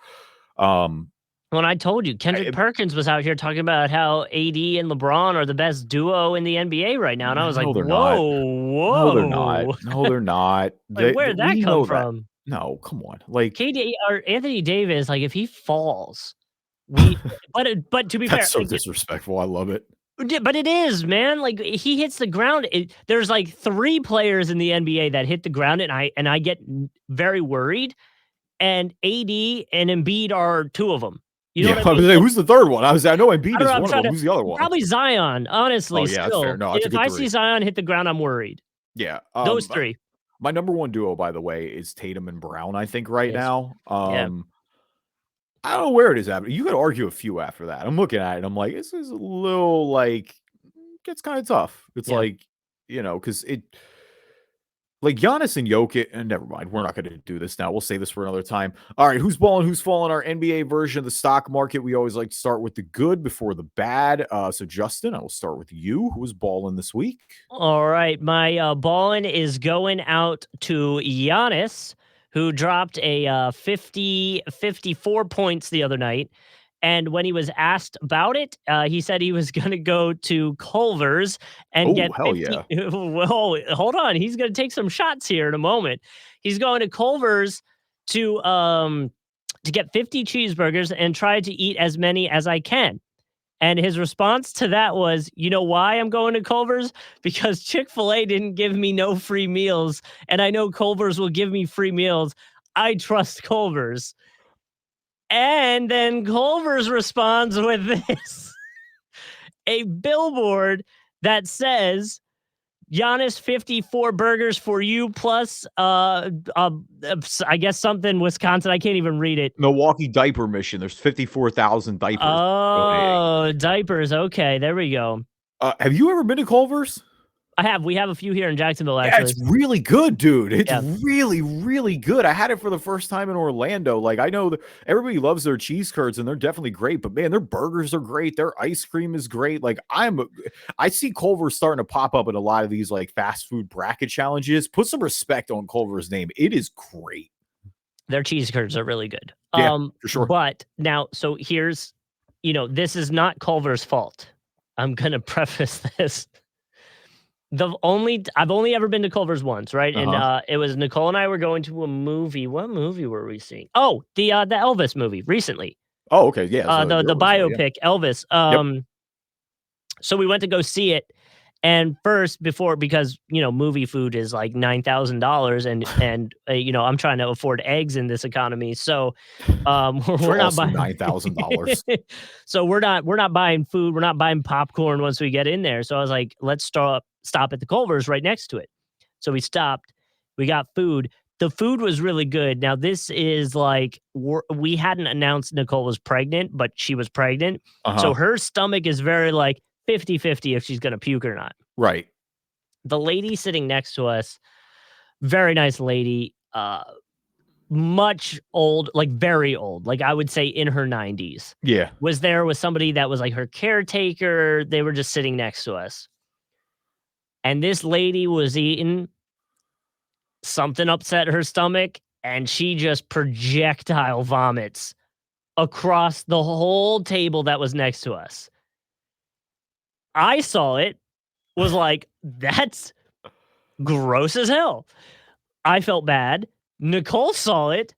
Um, When I told you, Kendrick Perkins was out here talking about how AD and LeBron are the best duo in the NBA right now, and I was like, No, they're not. "Whoa, No, they're not. whoa!" No, they're not. Like, where did that We come know that. from? No, come on. Like, KD or Anthony Davis, like, if he falls, we but to be fair, that's so disrespectful. I love it. but it is, man. Like, he hits the ground. There's like 3 players in the NBA that hit the ground, and I get very worried. And AD and Embiid are 2 of them. You know Yeah, what I I was mean? saying, Like, who's the third one? I know I Embiid don't is know. I'm one of trying them. to Who's the other one? probably Zion. Oh, Honestly, yeah, that's fair. still, No, that's a if good I 3. see Zion hit the ground, I'm worried. Yeah. Those 3. My number 1 duo, by the way, is Tatum and Brown, I think, right Yes. now. Yeah. I don't know where it is at, but you could argue a few after that. I'm looking at it, I'm like, this is a little like gets kind of tough. It's Yeah. like, because it like Giannis and Jokic, and never mind, we're not going to do this now. We'll save this for another time. All right, who's balling, who's falling? Our NBA version of the stock market. We always like to start with the good before the bad. So Justin, I will start with you. Who was balling this week? All right. My ballin is going out to Giannis, who dropped a 54 points the other night. And when he was asked about it, he said he was going to go to Culver's and Oh, get hell 50. yeah. Well, hold on. He's going to take some shots here in a moment. He's going to Culver's to get 50 cheeseburgers and try to eat as many as I can. And his response to that was, "You know why I'm going to Culver's? Because Chick-fil-A didn't give me no free meals, and I know Culver's will give me free meals. I trust Culver's." And then Culver's responds with this, a billboard that says, "Giannis 54 burgers for you plus I guess something Wisconsin. I can't even read it." Milwaukee diaper mission. There's 54,000 diapers donating. Oh, diapers. Okay, there we go. Have you ever been to Culver's? We have a few here in Jacksonville, Yeah, it's actually. really good, dude. It's Yeah. really, really good. I had it for the first time in Orlando. Like, I know that everybody loves their cheese curds, and they're definitely great. But man, their burgers are great. Their ice cream is great. Like, I see Culver's starting to pop up in a lot of these like fast food bracket challenges. Put some respect on Culver's name. It is great. Their cheese curds are really good. Yeah, for sure. But now, so here's, this is not Culver's fault. I'm gonna preface this. I've only ever been to Culver's once, right? And Uh-huh. it was Nicole and I were going to a movie. What movie were we seeing? Oh, the Elvis movie recently. Oh, okay, yeah, so The Euros, yeah. biopic Elvis. Yep. So we went to go see it. And first, because movie food is like $9,000, and I'm trying to afford eggs in this economy, so For we're not also buying. $9,000. So we're not buying food. We're not buying popcorn once we get in there. So I was like, let's stop at the Culver's right next to it. So we stopped. We got food. The food was really good. Now this is like we hadn't announced Nicole was pregnant, but she was pregnant. So Uh-huh. her stomach is very like 50-50 if she's gonna puke or not. Right. The lady sitting next to us, very nice lady, much old, like very old, like I would say in her 90s, Yeah. was there with somebody that was like her caretaker. They were just sitting next to us. And this lady was eating, something upset her stomach, and she just projectile vomits across the whole table that was next to us. I saw it, was like, that's gross as hell. I felt bad. Nicole saw it,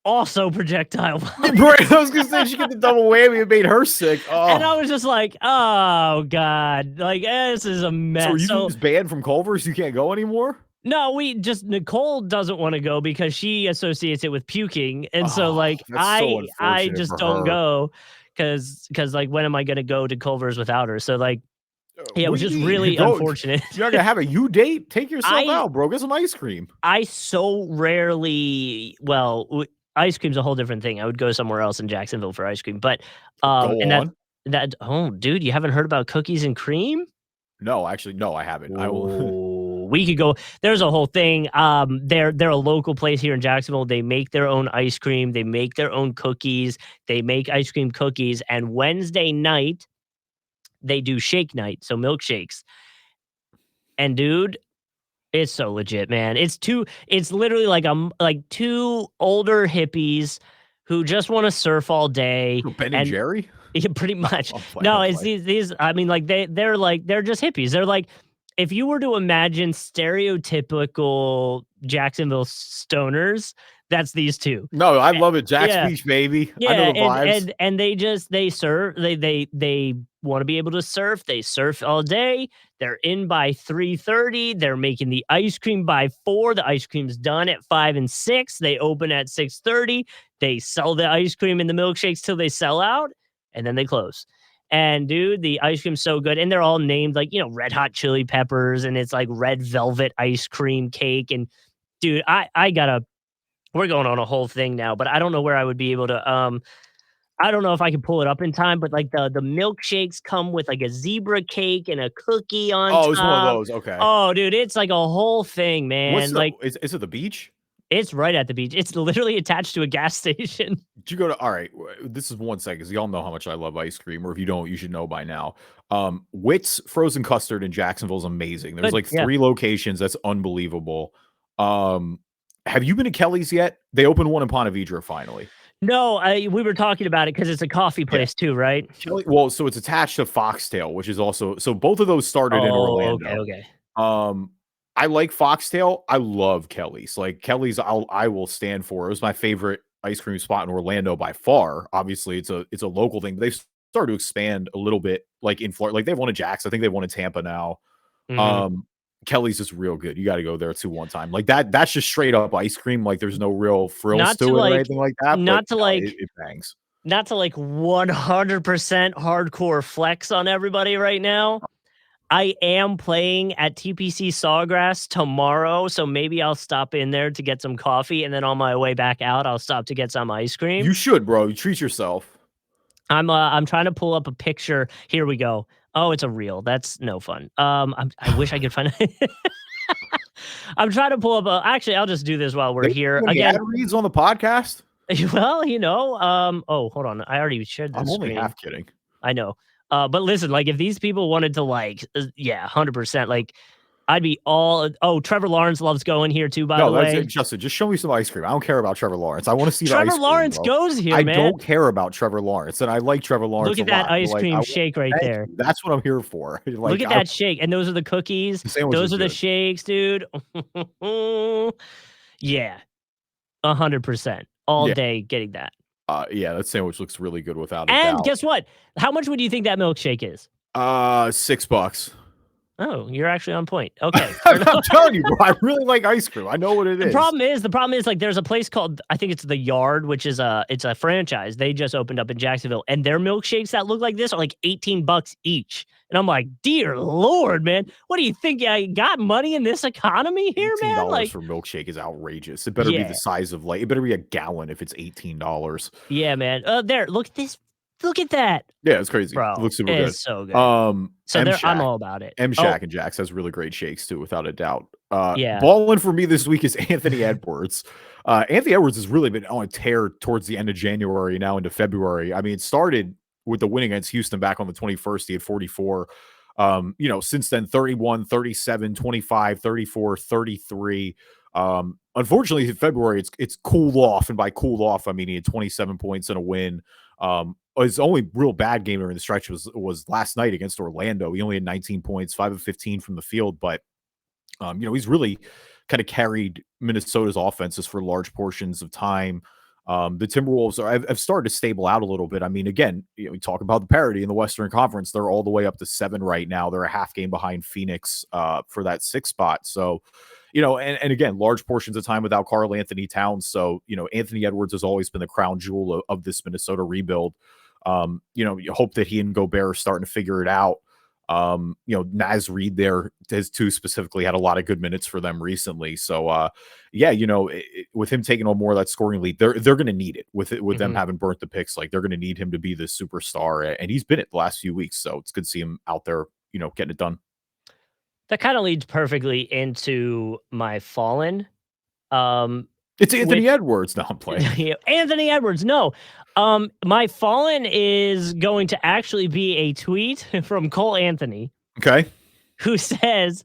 also projectile vomit. Right, I was gonna say she get the double whammy. It made her sick. And I Oh. was just like, "Oh god, like, this is a So were mess." you So, just banned from Culver's? You can't go anymore? no, Nicole doesn't wanna go because she associates it with puking, and so, Oh, like, that's so I unfortunate just for don't her. go because like, when am I gonna go to Culver's without her? So, like, yeah, it What was do you just mean? really Go unfortunate. you're not gonna have a you date? Take yourself I out, bro. Get some ice cream. I so rarely ice cream's a whole different thing. I would go somewhere else in Jacksonville for ice cream, but, Go and on. oh, dude, you haven't heard about cookies and cream? No, actually, no, I haven't. I will. Oh, we could go. There's a whole thing. They're a local place here in Jacksonville. They make their own ice cream. They make their own cookies. They make ice cream cookies. And Wednesday night they do shake night, so milkshakes. And dude, it's so legit, man. It's literally like like two older hippies who just want to surf all day Ben and and Jerry? yeah, pretty No, much. I'm playing, No, I'm it's playing. these I mean, like, they're just hippies. They're like if you were to imagine stereotypical Jacksonville stoners, that's these 2. No, I Eh love it. Jack's yeah. Beach, baby. I know Yeah, the vibes. and they surf, they wanna be able to surf, they surf all day, they're in by 3:30, they're making the ice cream by 4, the ice cream's done at 5 and 6, they open at 6:30, they sell the ice cream and the milkshakes till they sell out, and then they close. And dude, the ice cream's so good, and they're all named like, Red Hot Chili Peppers, and it's like red velvet ice cream cake, and dude, I gotta we're going on a whole thing now, but I don't know where I would be able to, I don't know if I can pull it up in time, but, like, the milkshakes come with, like, a zebra cake and a cookie on Oh, it's one of top. those, okay. Oh, dude, it's like a whole thing, What's man, the like, is it the beach? it's right at the beach. It's literally attached to a gas station. Did you go to alright, this is 1 second, 'cause y'all know how much I love ice cream, or if you don't, you should know by now. Witt's frozen custard in Jacksonville is amazing. There's, But, like, yeah. 3 locations, that's unbelievable. Um, have you been to Kelly's yet? They opened one in Ponte Vedra finally. No, we were talking about it because it's a coffee Yeah. place too, right? Well, so it's attached to Foxtail, which is also so both of those started in Oh, okay, Orlando. okay. Um, I like Foxtail. I love Kelly's. Like Kelly's, I will stand for. It was my favorite ice cream spot in Orlando by far. Obviously, it's a local thing, but they've started to expand a little bit, like in Florida. Like they've won a Jax. I think they've won in Tampa now. Mhm. Um, Kelly's is real good. You got to go there too one time. Like that. That's just straight up ice cream. Like there's no real frills Not to, to it or like anything like that. But not to, no, like it bangs. not to, like, 100% hardcore flex on everybody right now. I am playing at TPC Sawgrass tomorrow, so maybe I'll stop in there to get some coffee, and then on my way back out, I'll stop to get some ice cream. You should, bro. You treat yourself. I'm trying to pull up a picture. Here we go. Oh, it's a reel. That's no fun. I wish I could find I'm trying to pull up actually, I'll just do this while we're They here. do any Again, ad reads on the podcast? well, oh, hold on. I already shared the I'm only screen. half kidding. I know. But listen, like if these people wanted to like, yeah, 100%, like I'd be all. Oh, Trevor Lawrence loves going here too. By No, the that's it, way, Justin. Just show me some ice cream. I don't care about Trevor Lawrence. I want to see the Trevor ice cream, Lawrence bro. goes here, I man. don't care about Trevor Lawrence, and I like Trevor Look Lawrence a at that lot. But ice like, cream shake right thank there. you. That's what I'm here for. Look Like, at that shake, and those are the cookies. the sandwich Those is are the good. shakes, dude. Yeah, 100% all Yeah, day getting that. yeah, that sandwich looks really good without a And doubt. guess what? How much would you think that milkshake is? $6. Oh, you're actually on point. Okay, fair I'm enough. telling you, bro. I really like ice cream. I know what it The is. problem is like there's a place called I think it's The Yard, which is it's a franchise. They just opened up in Jacksonville, and their milkshakes that look like this are like $18 each. And I'm like, dear Lord, man, what do you think? I got money in this economy here, man? $18 Like, for milkshake is outrageous. It better be the yeah, size of like it better be a gallon if it's $18. yeah, man. There, look at this, look at that, Yeah, it's crazy. It bro. looks super It good. is so good. So M there, I'm Shack. all about it. M Oh, Shack and Jack's has really great shakes too, without a doubt. yeah. Balling for me this week is Anthony Edwards. Anthony Edwards has really been on a tear towards the end of January, now into February. I mean, it started with the win against Houston back on the 21st. He had 44. Since then, 31, 37, 25, 34, 33. Unfortunately, in February, it's cooled off. And by cooled off, I mean he had 27 points and a win. His only real bad game during the stretch was last night against Orlando. He only had 19 points, 5 of 15 from the field, but he's really kind of carried Minnesota's offenses for large portions of time. The Timberwolves have started to stable out a little bit. I mean, again, we talk about the parity in the Western Conference. They're all the way up to 7 right now. They're a half game behind Phoenix for that 6 spot. So, and again, large portions of time without Karl Anthony Towns. So, Anthony Edwards has always been the crown jewel of this Minnesota rebuild. You hope that he and Gobert are starting to figure it out. Naz Reid there has too specifically had a lot of good minutes for them recently. So, with him taking on more of that scoring lead, they're going to need it with them having burnt the picks. Like they're going to need him to be the superstar, and he's been it the last few weeks. So it's good to see him out there, getting it done. That kind of leads perfectly into my fallen. It's Anthony Edwards. No, I'm playing. Anthony Edwards. No. My fallen is going to actually be a tweet from Cole Anthony. Okay. Who says,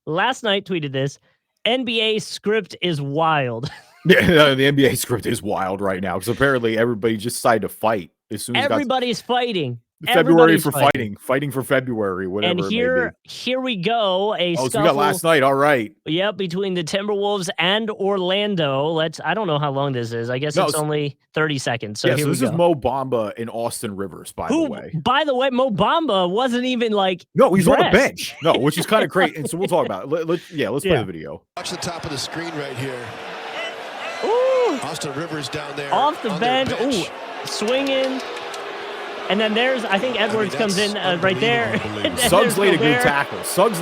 last night tweeted this, NBA script is wild. Yeah, the NBA script is wild right now because apparently everybody just decided to fight as soon as everybody's fighting. February for fighting for February, whatever and it may be. Here we go. So we got last night. All right. Yep, between the Timberwolves and Orlando. I don't know how long this is. I guess it's only 30 seconds. So this is Mo Bamba and Austin Rivers, by the way. By the way, Mo Bamba wasn't even No, he's on the bench. No, which is kind of great. And so we'll talk about it. Let's play the video. Watch the top of the screen right here. Ooh. Austin Rivers down there. Off the bench. Ooh, swinging. And then I think Edwards comes in right there. Suggs laid a good tackle. Suggs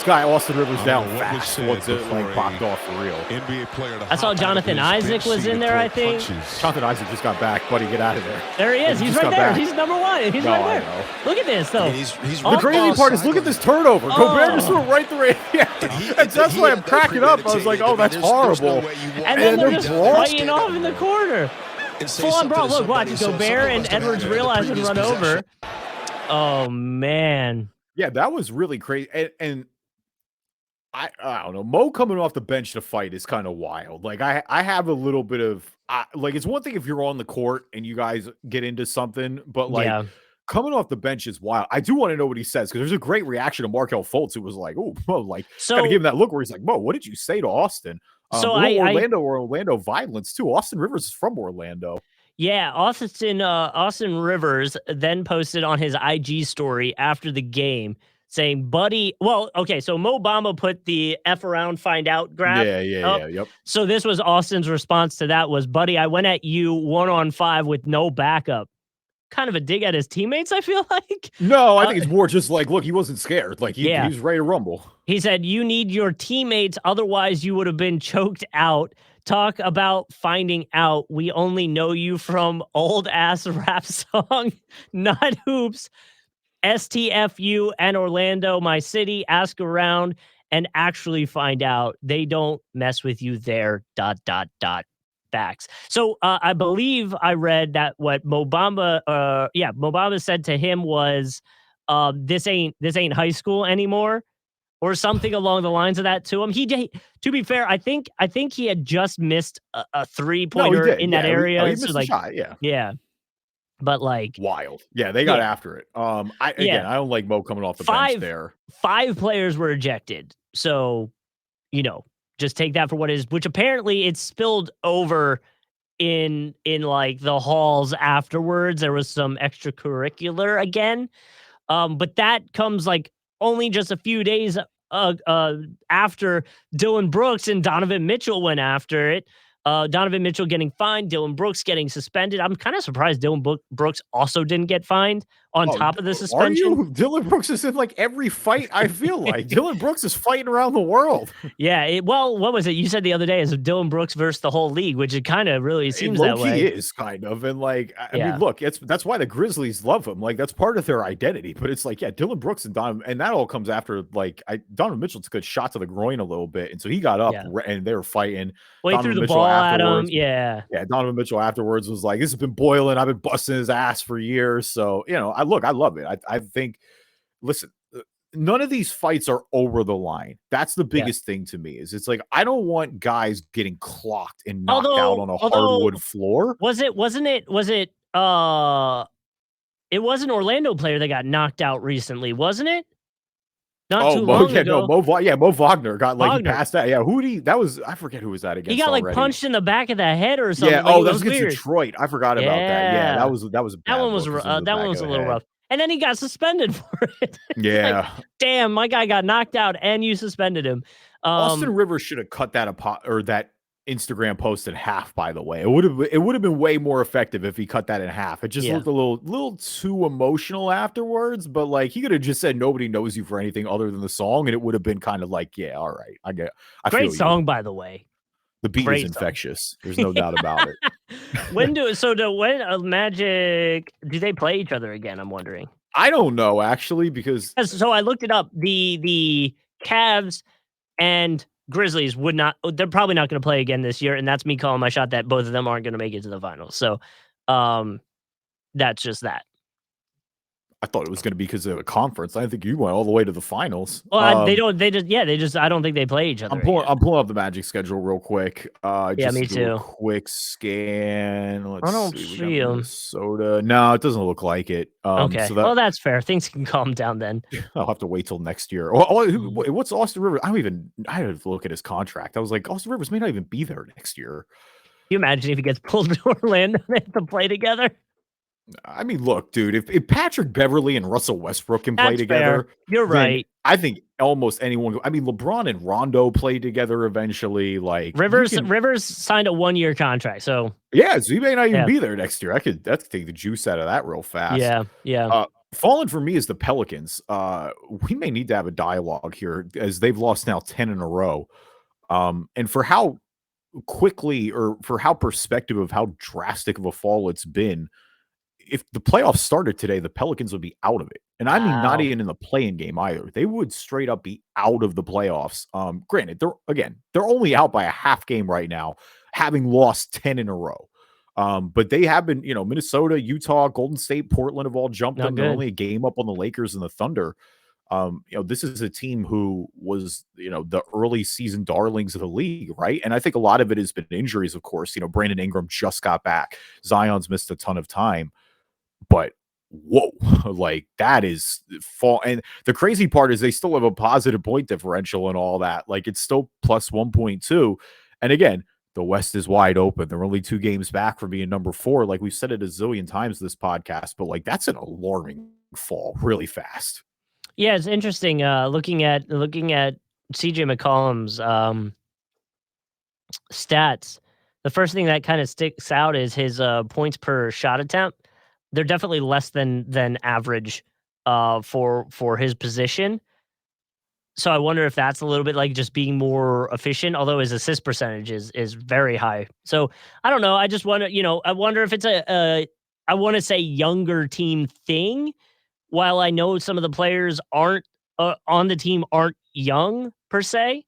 got Austin Rivers down fast once it popped off for real. NBA player. I saw Jonathan Isaac was in there, I think. Jonathan Isaac just got back. Buddy, get out of there. There he is. He's right there. He's number 1. He's right there. Look at this, though. The crazy part is look at this turnover. Gobert just threw it right through it. That's why I'm cracking up. I was like, oh, that's horrible. And then they're just playing off in the corner. Full on, bro. Look, watch. Gobert and Edwards realize and run over. Oh, man. Yeah, that was really crazy. And I don't know. Mo coming off the bench to fight is kind of wild. Like, I have a little bit of, it's one thing if you're on the court and you guys get into something, but coming off the bench is wild. I do want to know what he says because there's a great reaction to Markelle Fultz who was like, oh, Mo, kind of give him that look where he's like, Mo, what did you say to Austin? Orlando violence too. Austin Rivers is from Orlando. Yeah, Austin Rivers then posted on his IG story after the game saying, "Buddy, well, okay, so Mo Bamba put the F around find out graph. Yeah, yep. So this was Austin's response to that was, buddy, I went at you 1-on-5 with no backup." Kind of a dig at his teammates, I feel like. No, I think it's more just like, look, he wasn't scared. Like he was ready to rumble. He said, you need your teammates, otherwise you would have been choked out. Talk about finding out. We only know you from old ass rap song, not hoops. STFU and Orlando, my city. Ask around and actually find out. They don't mess with you there. ... Backs. So I believe I read that what Mo Bamba said to him was, this ain't high school anymore. or something along the lines of that to him. To be fair, I think he had just missed a No, he 3-pointer did. in that Yeah, area. he So missed a like, shot. Yeah. yeah, but like, Wild. Yeah, they got yeah, after it. I yeah, don't like Mo coming off the bench five there. players were ejected. So, just take that for what it is, which apparently it's spilled over in like the halls afterwards. There was some extracurricular again. But that comes like only just a few days after Dylan Brooks and Donovan Mitchell went after it. Donovan Mitchell getting fined, Dylan Brooks getting suspended. I'm kind of surprised Dylan Brooks also didn't get fined on top of the Are suspension. you? Dylan Brooks is in like every fight. I feel like Dylan Brooks is fighting around the world. Yeah. Well, what was it? You said the other day is Dylan Brooks versus the whole league, which it kind of really seems Low that key way. is kind of, and like I Yeah. mean, look, that's why the Grizzlies love him. Like that's part of their identity. But it's like, yeah, Dylan Brooks and Donovan, and that all comes after like Donovan Mitchell took a shot to the groin a little bit, and so he got up Yeah. and they were fighting. Well, he threw the ball at him. Yeah. Yeah, Donovan Mitchell afterwards was like, "This has been boiling. I've been busting his ass for years." So I love it. I think, listen, none of these fights are over the line. That's the biggest thing to me. Is it's like I don't want guys getting clocked and knocked out on a hardwood floor. It was an Orlando player that got knocked out recently, wasn't it? Not too long ago. Mo Wagner got like he passed that. Yeah, that was I forget who was that against. He got like already. punched in the back of the head or something. Yeah. Like, that was against weird. Detroit. I forgot about that. Yeah, that was that one was a little rough. And then he got suspended for it. Yeah. Like, damn, my guy got knocked out and you suspended him. Austin Rivers should have cut that that Instagram post in half, by the way. It would have been way more effective if he cut that in half. It just looked a little too emotional afterwards, but like he could have just said nobody knows you for anything other than the song, and it would have been kind of like, yeah, all right. Great song, by the way. The beat is infectious. There's no doubt about it. When Magic do they play each other again? I'm wondering. I don't know actually, because so I looked it up. The Cavs and Grizzlies they're probably not going to play again this year, and that's me calling my shot that both of them aren't going to make it to the finals. So that's just that. I thought it was going to be because of a conference. I think you went all the way to the finals. Well, I don't think they play each other. I'm pulling up the Magic schedule real quick. Just me too. A quick scan. I don't see them. Minnesota. No, it doesn't look like it. Okay. So well, that's fair. Things can calm down then. I'll have to wait till next year. What's Austin Rivers? I had to look at his contract. I was like, Austin Rivers may not even be there next year. Can you imagine if he gets pulled to Orlando and they have to play together? I mean, look, dude, if Patrick Beverly and Russell Westbrook can play together, you're right. I think almost anyone. I mean, LeBron and Rondo played together eventually. Like Rivers signed a 1-year contract, so yeah, so he may not even be there next year. That's take the juice out of that real fast. Yeah. Falling for me is the Pelicans. We may need to have a dialogue here as they've lost now 10 in a row. And for how quickly or for how perspective of how drastic of a fall it's been. If the playoffs started today, the Pelicans would be out of it. And I mean, not even in the play-in game either. They would straight up be out of the playoffs. Granted, they're only out by a half game right now, having lost 10 in a row. But they have been, Minnesota, Utah, Golden State, Portland have all jumped them. They're only a game up on the Lakers and the Thunder. This is a team who was, the early season darlings of the league, right? And I think a lot of it has been injuries, of course. Brandon Ingram just got back. Zion's missed a ton of time. But whoa, like that is fall. And the crazy part is they still have a positive point differential and all that. Like it's still plus 1.2. And again, the West is wide open. They're only 2 games back from being number 4. Like we've said it a zillion times this podcast, but like that's an alarming fall really fast. Yeah, it's interesting. Looking at CJ McCollum's stats, the first thing that kind of sticks out is his points per shot attempt. They're definitely less than average for his position. So I wonder if that's a little bit like just being more efficient, although his assist percentage is very high. So I don't know. I just wonder, I wonder if it's I want to say younger team thing. While I know some of the players aren't on the team aren't young per se,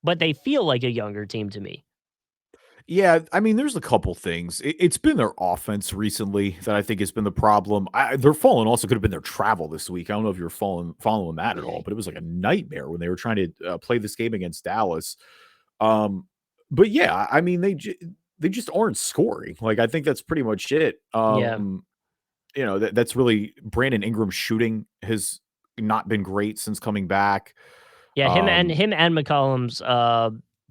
but they feel like a younger team to me. Yeah, I mean, there's a couple things. It's been their offense recently that I think has been the problem. Their falling also could have been their travel this week. I don't know if you're following that at all, but it was like a nightmare when they were trying to play this game against Dallas. Um, but yeah, I mean, they just aren't scoring. Like, I think that's pretty much it. Yeah. That's really Brandon Ingram's shooting has not been great since coming back. Yeah, Um, him and McCollum's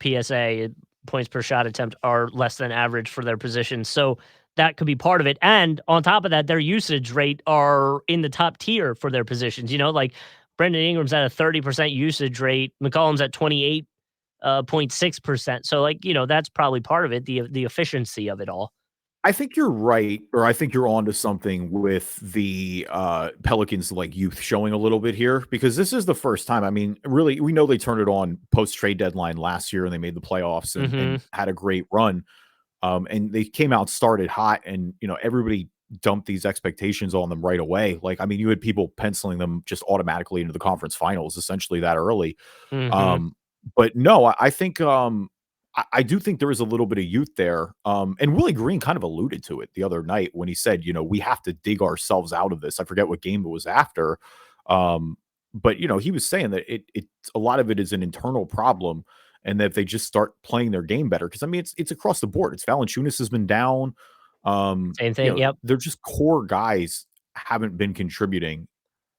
PSA points per shot attempt are less than average for their position. So that could be part of it. And on top of that, their usage rate are in the top tier for their positions. You know, like Brendan Ingram's at a 30% usage rate, McCollum's at 28.6%. So like, you know, that's probably part of it, the efficiency of it all. I think you're right, or I think you're onto something with the Pelicans like youth showing a little bit here because this is the first time. I mean, really, we know they turned it on post trade deadline last year and they made the playoffs and Mhm. had a great run. And they came out started hot, and everybody dumped these expectations on them right away. Like, I mean, you had people penciling them just automatically into the conference finals, essentially that early. Mhm. But no, I think I do think there is a little bit of youth there. And Willie Green kind of alluded to it the other night when he said, we have to dig ourselves out of this. I forget what game it was after. But he was saying that it's a lot of it is an internal problem and that if they just start playing their game better, because I mean it's across the board. It's Valanciunas has been down. Same thing. Yep. They're just core guys haven't been contributing,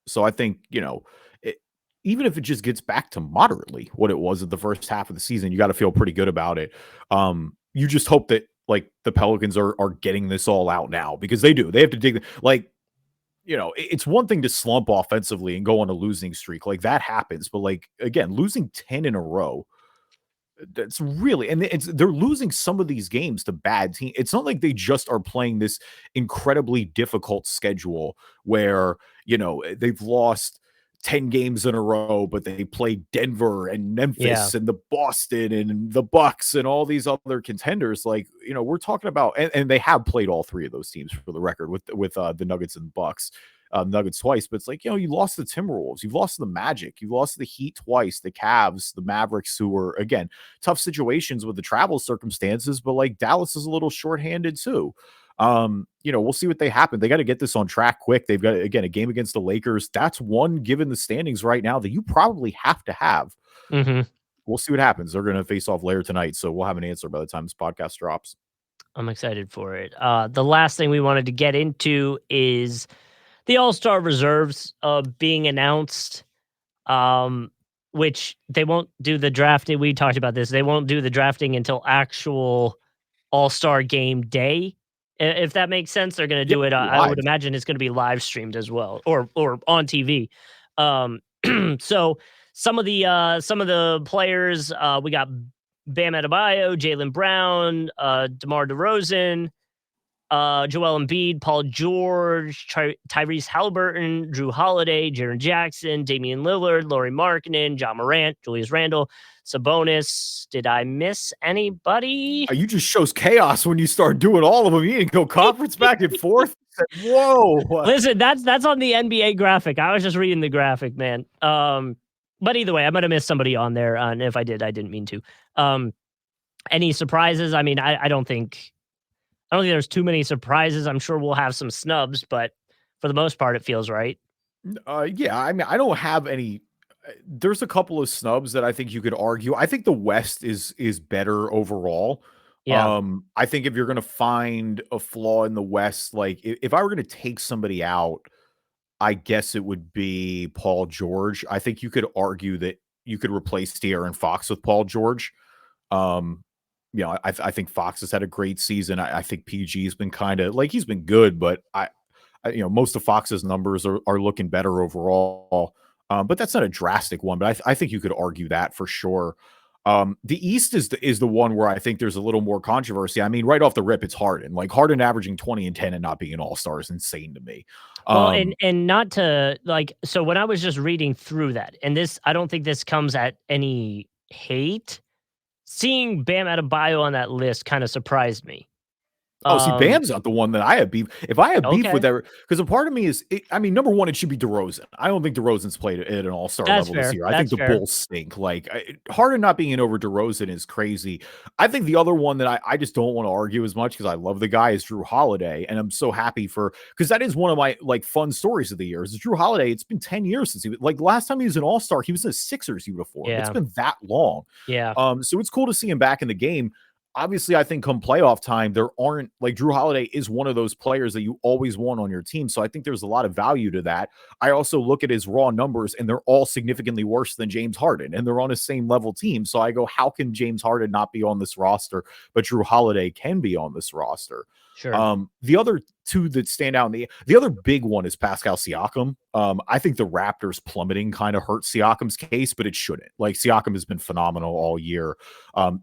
so I think, it, even if it just gets back to moderately what it was at the first half of the season, you got to feel pretty good about it. You just hope that like the Pelicans are getting this all out now because they do. They have to dig like it's one thing to slump offensively and go on a losing streak. Like that happens, but like again, losing 10 in a row, that's really, and they're losing some of these games to bad teams. It's not like they just are playing this incredibly difficult schedule where they've lost 10 games in a row, but they played Denver and Yeah. Memphis and the Boston and the Bucks and all these other contenders. Like, we're talking about, and they have played all three of those teams for the record with the Nuggets and Bucks. Nuggets twice, but it's like, you lost the Timberwolves, you've lost the Magic, you've lost the Heat twice, the Cavs, the Mavericks, who were again tough situations with the travel circumstances, but like Dallas is a little shorthanded too. We'll see what they happen. They got to get this on track quick. They've got again a game against the Lakers. That's one given the standings right now that you probably have to have. Mhm. We'll see what happens. They're going to face off later tonight, so we'll have an answer by the time this podcast drops. I'm excited for it. The last thing we wanted to get into is the All-Star reserves being announced, um, which they won't do the drafting. We talked about this. They won't do the drafting until actual All-Star game day. If that makes sense, they're going to Yeah, do it. I would live. imagine it's going to be live streamed as well, or on TV. Um, so some of the players we got Bam Adebayo, Jalen Brown, DeMar DeRozan, Joel Embiid, Paul George, Tyrese Halliburton, Drew Holiday, Jaren Jackson, Damian Lillard, Laurie Markkinen, John Morant, Julius Randle, Sabonis. Did I miss anybody? You just shows chaos when you start doing all of them. You didn't go conference back and forth. Whoa. Listen, that's on the NBA graphic. I was just reading the graphic, man. But either way, I might have missed somebody on there, and if I did, I didn't mean to. Um, any surprises? I mean, I don't think there's too many surprises. I'm sure we'll have some snubs, but for the most part, it feels right. Yeah, I mean, I don't have any. There's a couple of snubs that I think you could argue. I think the West is better overall. Yeah. I think if you're going to find a flaw in the West, like if I were going to take somebody out, I guess it would be Paul George. I think you could argue that you could replace De'Aaron Fox with Paul George. Um, I think Fox has had a great season. I think PG has been kind of like he's been good, but most of Fox's numbers are looking better overall. But that's not a drastic one. But I think you could argue that for sure. The East is the one where I think there's a little more controversy. I mean, right off the rip, it's Harden. Like Harden averaging 20 and 10 and not being an all-star is insane to me. Well, and not to like so when I was just reading through that, and this I don't think this comes at any hate. Seeing Bam Adebayo on that list kind of surprised me. Oh, see, Bam's not the one that I have beef. If I have beef with Okay. because a part of me is, I mean, number one, it should be DeRozan. I don't think DeRozan's played at an all-star That's level this fair. year. I think That's the fair. Bulls stink. Like, Harden not being in over DeRozan is crazy. I think the other one that I just don't want to argue as much because I love the guy is Drew Holiday, and I'm so happy because that is one of my like fun stories of the year. Is Drew Holiday? It's been 10 years since he was like last time he was an all-star. He was in a Sixers uniform. It's Yeah. been that long. Yeah. So it's cool to see him back in the game. Obviously, I think come playoff time, there aren't like Drew Holiday is one of those players that you always want on your team. So I think there's a lot of value to that. I also look at his raw numbers and they're all significantly worse than James Harden and they're on a same level team. So I go, how can James Harden not be on this roster, but Drew Holiday can be on this roster? Sure. The other two that stand out, the other big one is Pascal Siakam. I think the Raptors plummeting kind of hurt Siakam's case, but it shouldn't. Like Siakam has been phenomenal all year.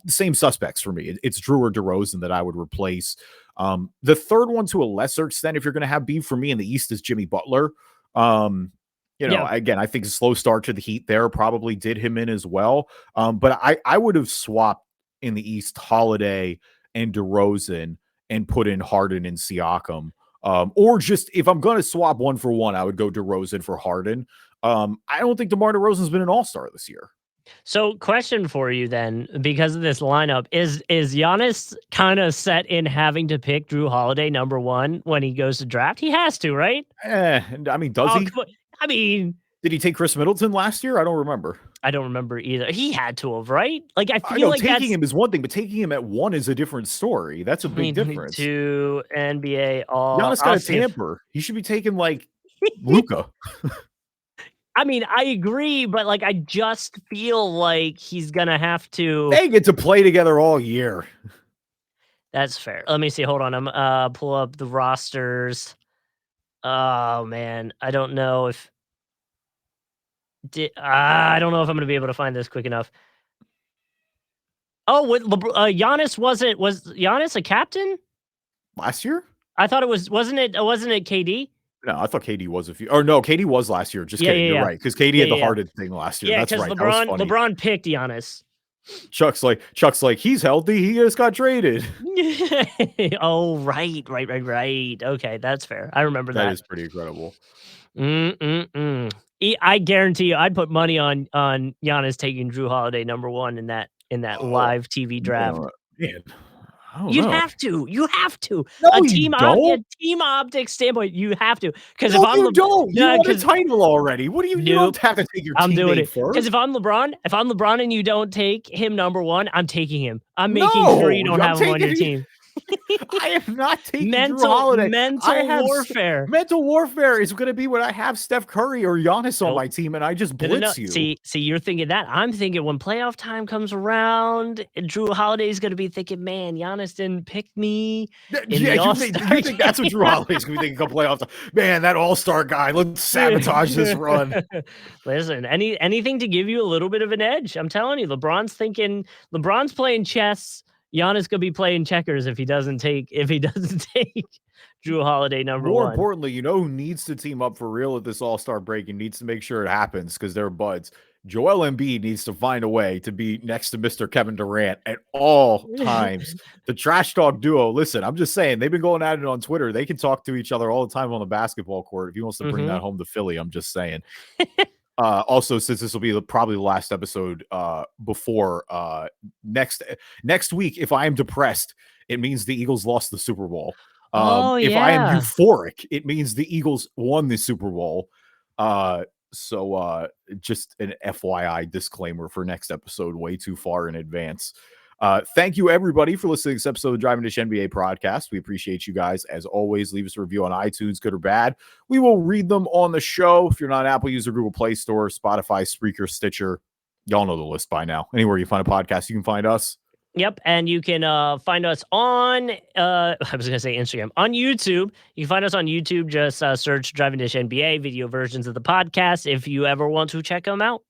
Same suspects for me. It's Drew or DeRozan that I would replace. The third one to a lesser extent, if you're going to have beef for me in the East, is Jimmy Butler. Again, I think a slow start to the Heat there probably did him in as well. But I would have swapped in the East Holiday and DeRozan and put in Harden and Siakam. Or just if I'm going to swap one for one, I would go DeRozan for Harden. I don't think DeMar DeRozan's been an all-star this year. So, question for you then, because of this lineup, is Giannis kind of set in having to pick Drew Holiday number one when he goes to draft? He has to, right? I mean, does he? I mean, did he take Chris Middleton last year? I don't remember. I don't remember either. He had to have, right? Like I I feel know like taking him is one thing, but taking him at one is a different story. That's a big difference. To NBA all. Giannis got a tamper. He should be taking like Luka. I mean, I agree, but like I just feel like he's gonna have to. They get to play together all year. That's fair. Let me see. Hold on. I'm pull up the rosters. Oh man, I don't know if. I don't know if I'm going to be able to find this quick enough. Oh, Giannis was Giannis a captain last year? I thought it wasn't it KD? No, I thought KD was no, KD was last year. Just kidding. You're right because KD had the Harden thing last year. Yeah, that's right. LeBron picked Giannis. Chuck's like he's healthy. He just got traded. Oh, right. Okay, that's fair. I remember that. That is pretty incredible. I guarantee you, I'd put money on Giannis taking Drew Holiday number one in that live TV draft. Man, You have to. No, a team optic standpoint, you have to. Because if I'm don't. You won a title already. What do you? You don't have to take your teammate doing it first. Because if I'm LeBron and you don't take him number one, I'm taking him. I'm making sure you don't have him on your team. I am not taking Drew Holiday. Mental warfare. Mental warfare is going to be when I have Steph Curry or Giannis on my team and I just blitz you. See, you're thinking that. I'm thinking when playoff time comes around, Drew Holiday is going to be thinking, man, Giannis didn't pick me. You think that's what Drew Holiday's going to be thinking come playoff time? Man, that all-star guy, let's sabotage this run. Listen, anything to give you a little bit of an edge. I'm telling you, LeBron's playing chess. Giannis could be playing checkers if he doesn't take Drew Holiday number one. More importantly, you know who needs to team up for real at this All-Star break and needs to make sure it happens because they're buds. Joel Embiid needs to find a way to be next to Mr. Kevin Durant at all times. The trash talk duo. Listen, I'm just saying they've been going at it on Twitter. They can talk to each other all the time on the basketball court. If he wants to bring that home to Philly, I'm just saying. Also, since this will be probably the last episode before next week, if I am depressed, it means the Eagles lost the Super Bowl. If I am euphoric, it means the Eagles won the Super Bowl. So just an FYI disclaimer for next episode, way too far in advance. Thank you, everybody, for listening to this episode of the Driving Dish NBA podcast. We appreciate you guys. As always, leave us a review on iTunes, good or bad. We will read them on the show. If you're not an Apple user, Google Play Store, Spotify, Spreaker, Stitcher. Y'all know the list by now. Anywhere you find a podcast, you can find us. Yep, and you can find us on, I was going to say Instagram, on YouTube. You can find us on YouTube. Just search Driving Dish NBA, video versions of the podcast if you ever want to check them out.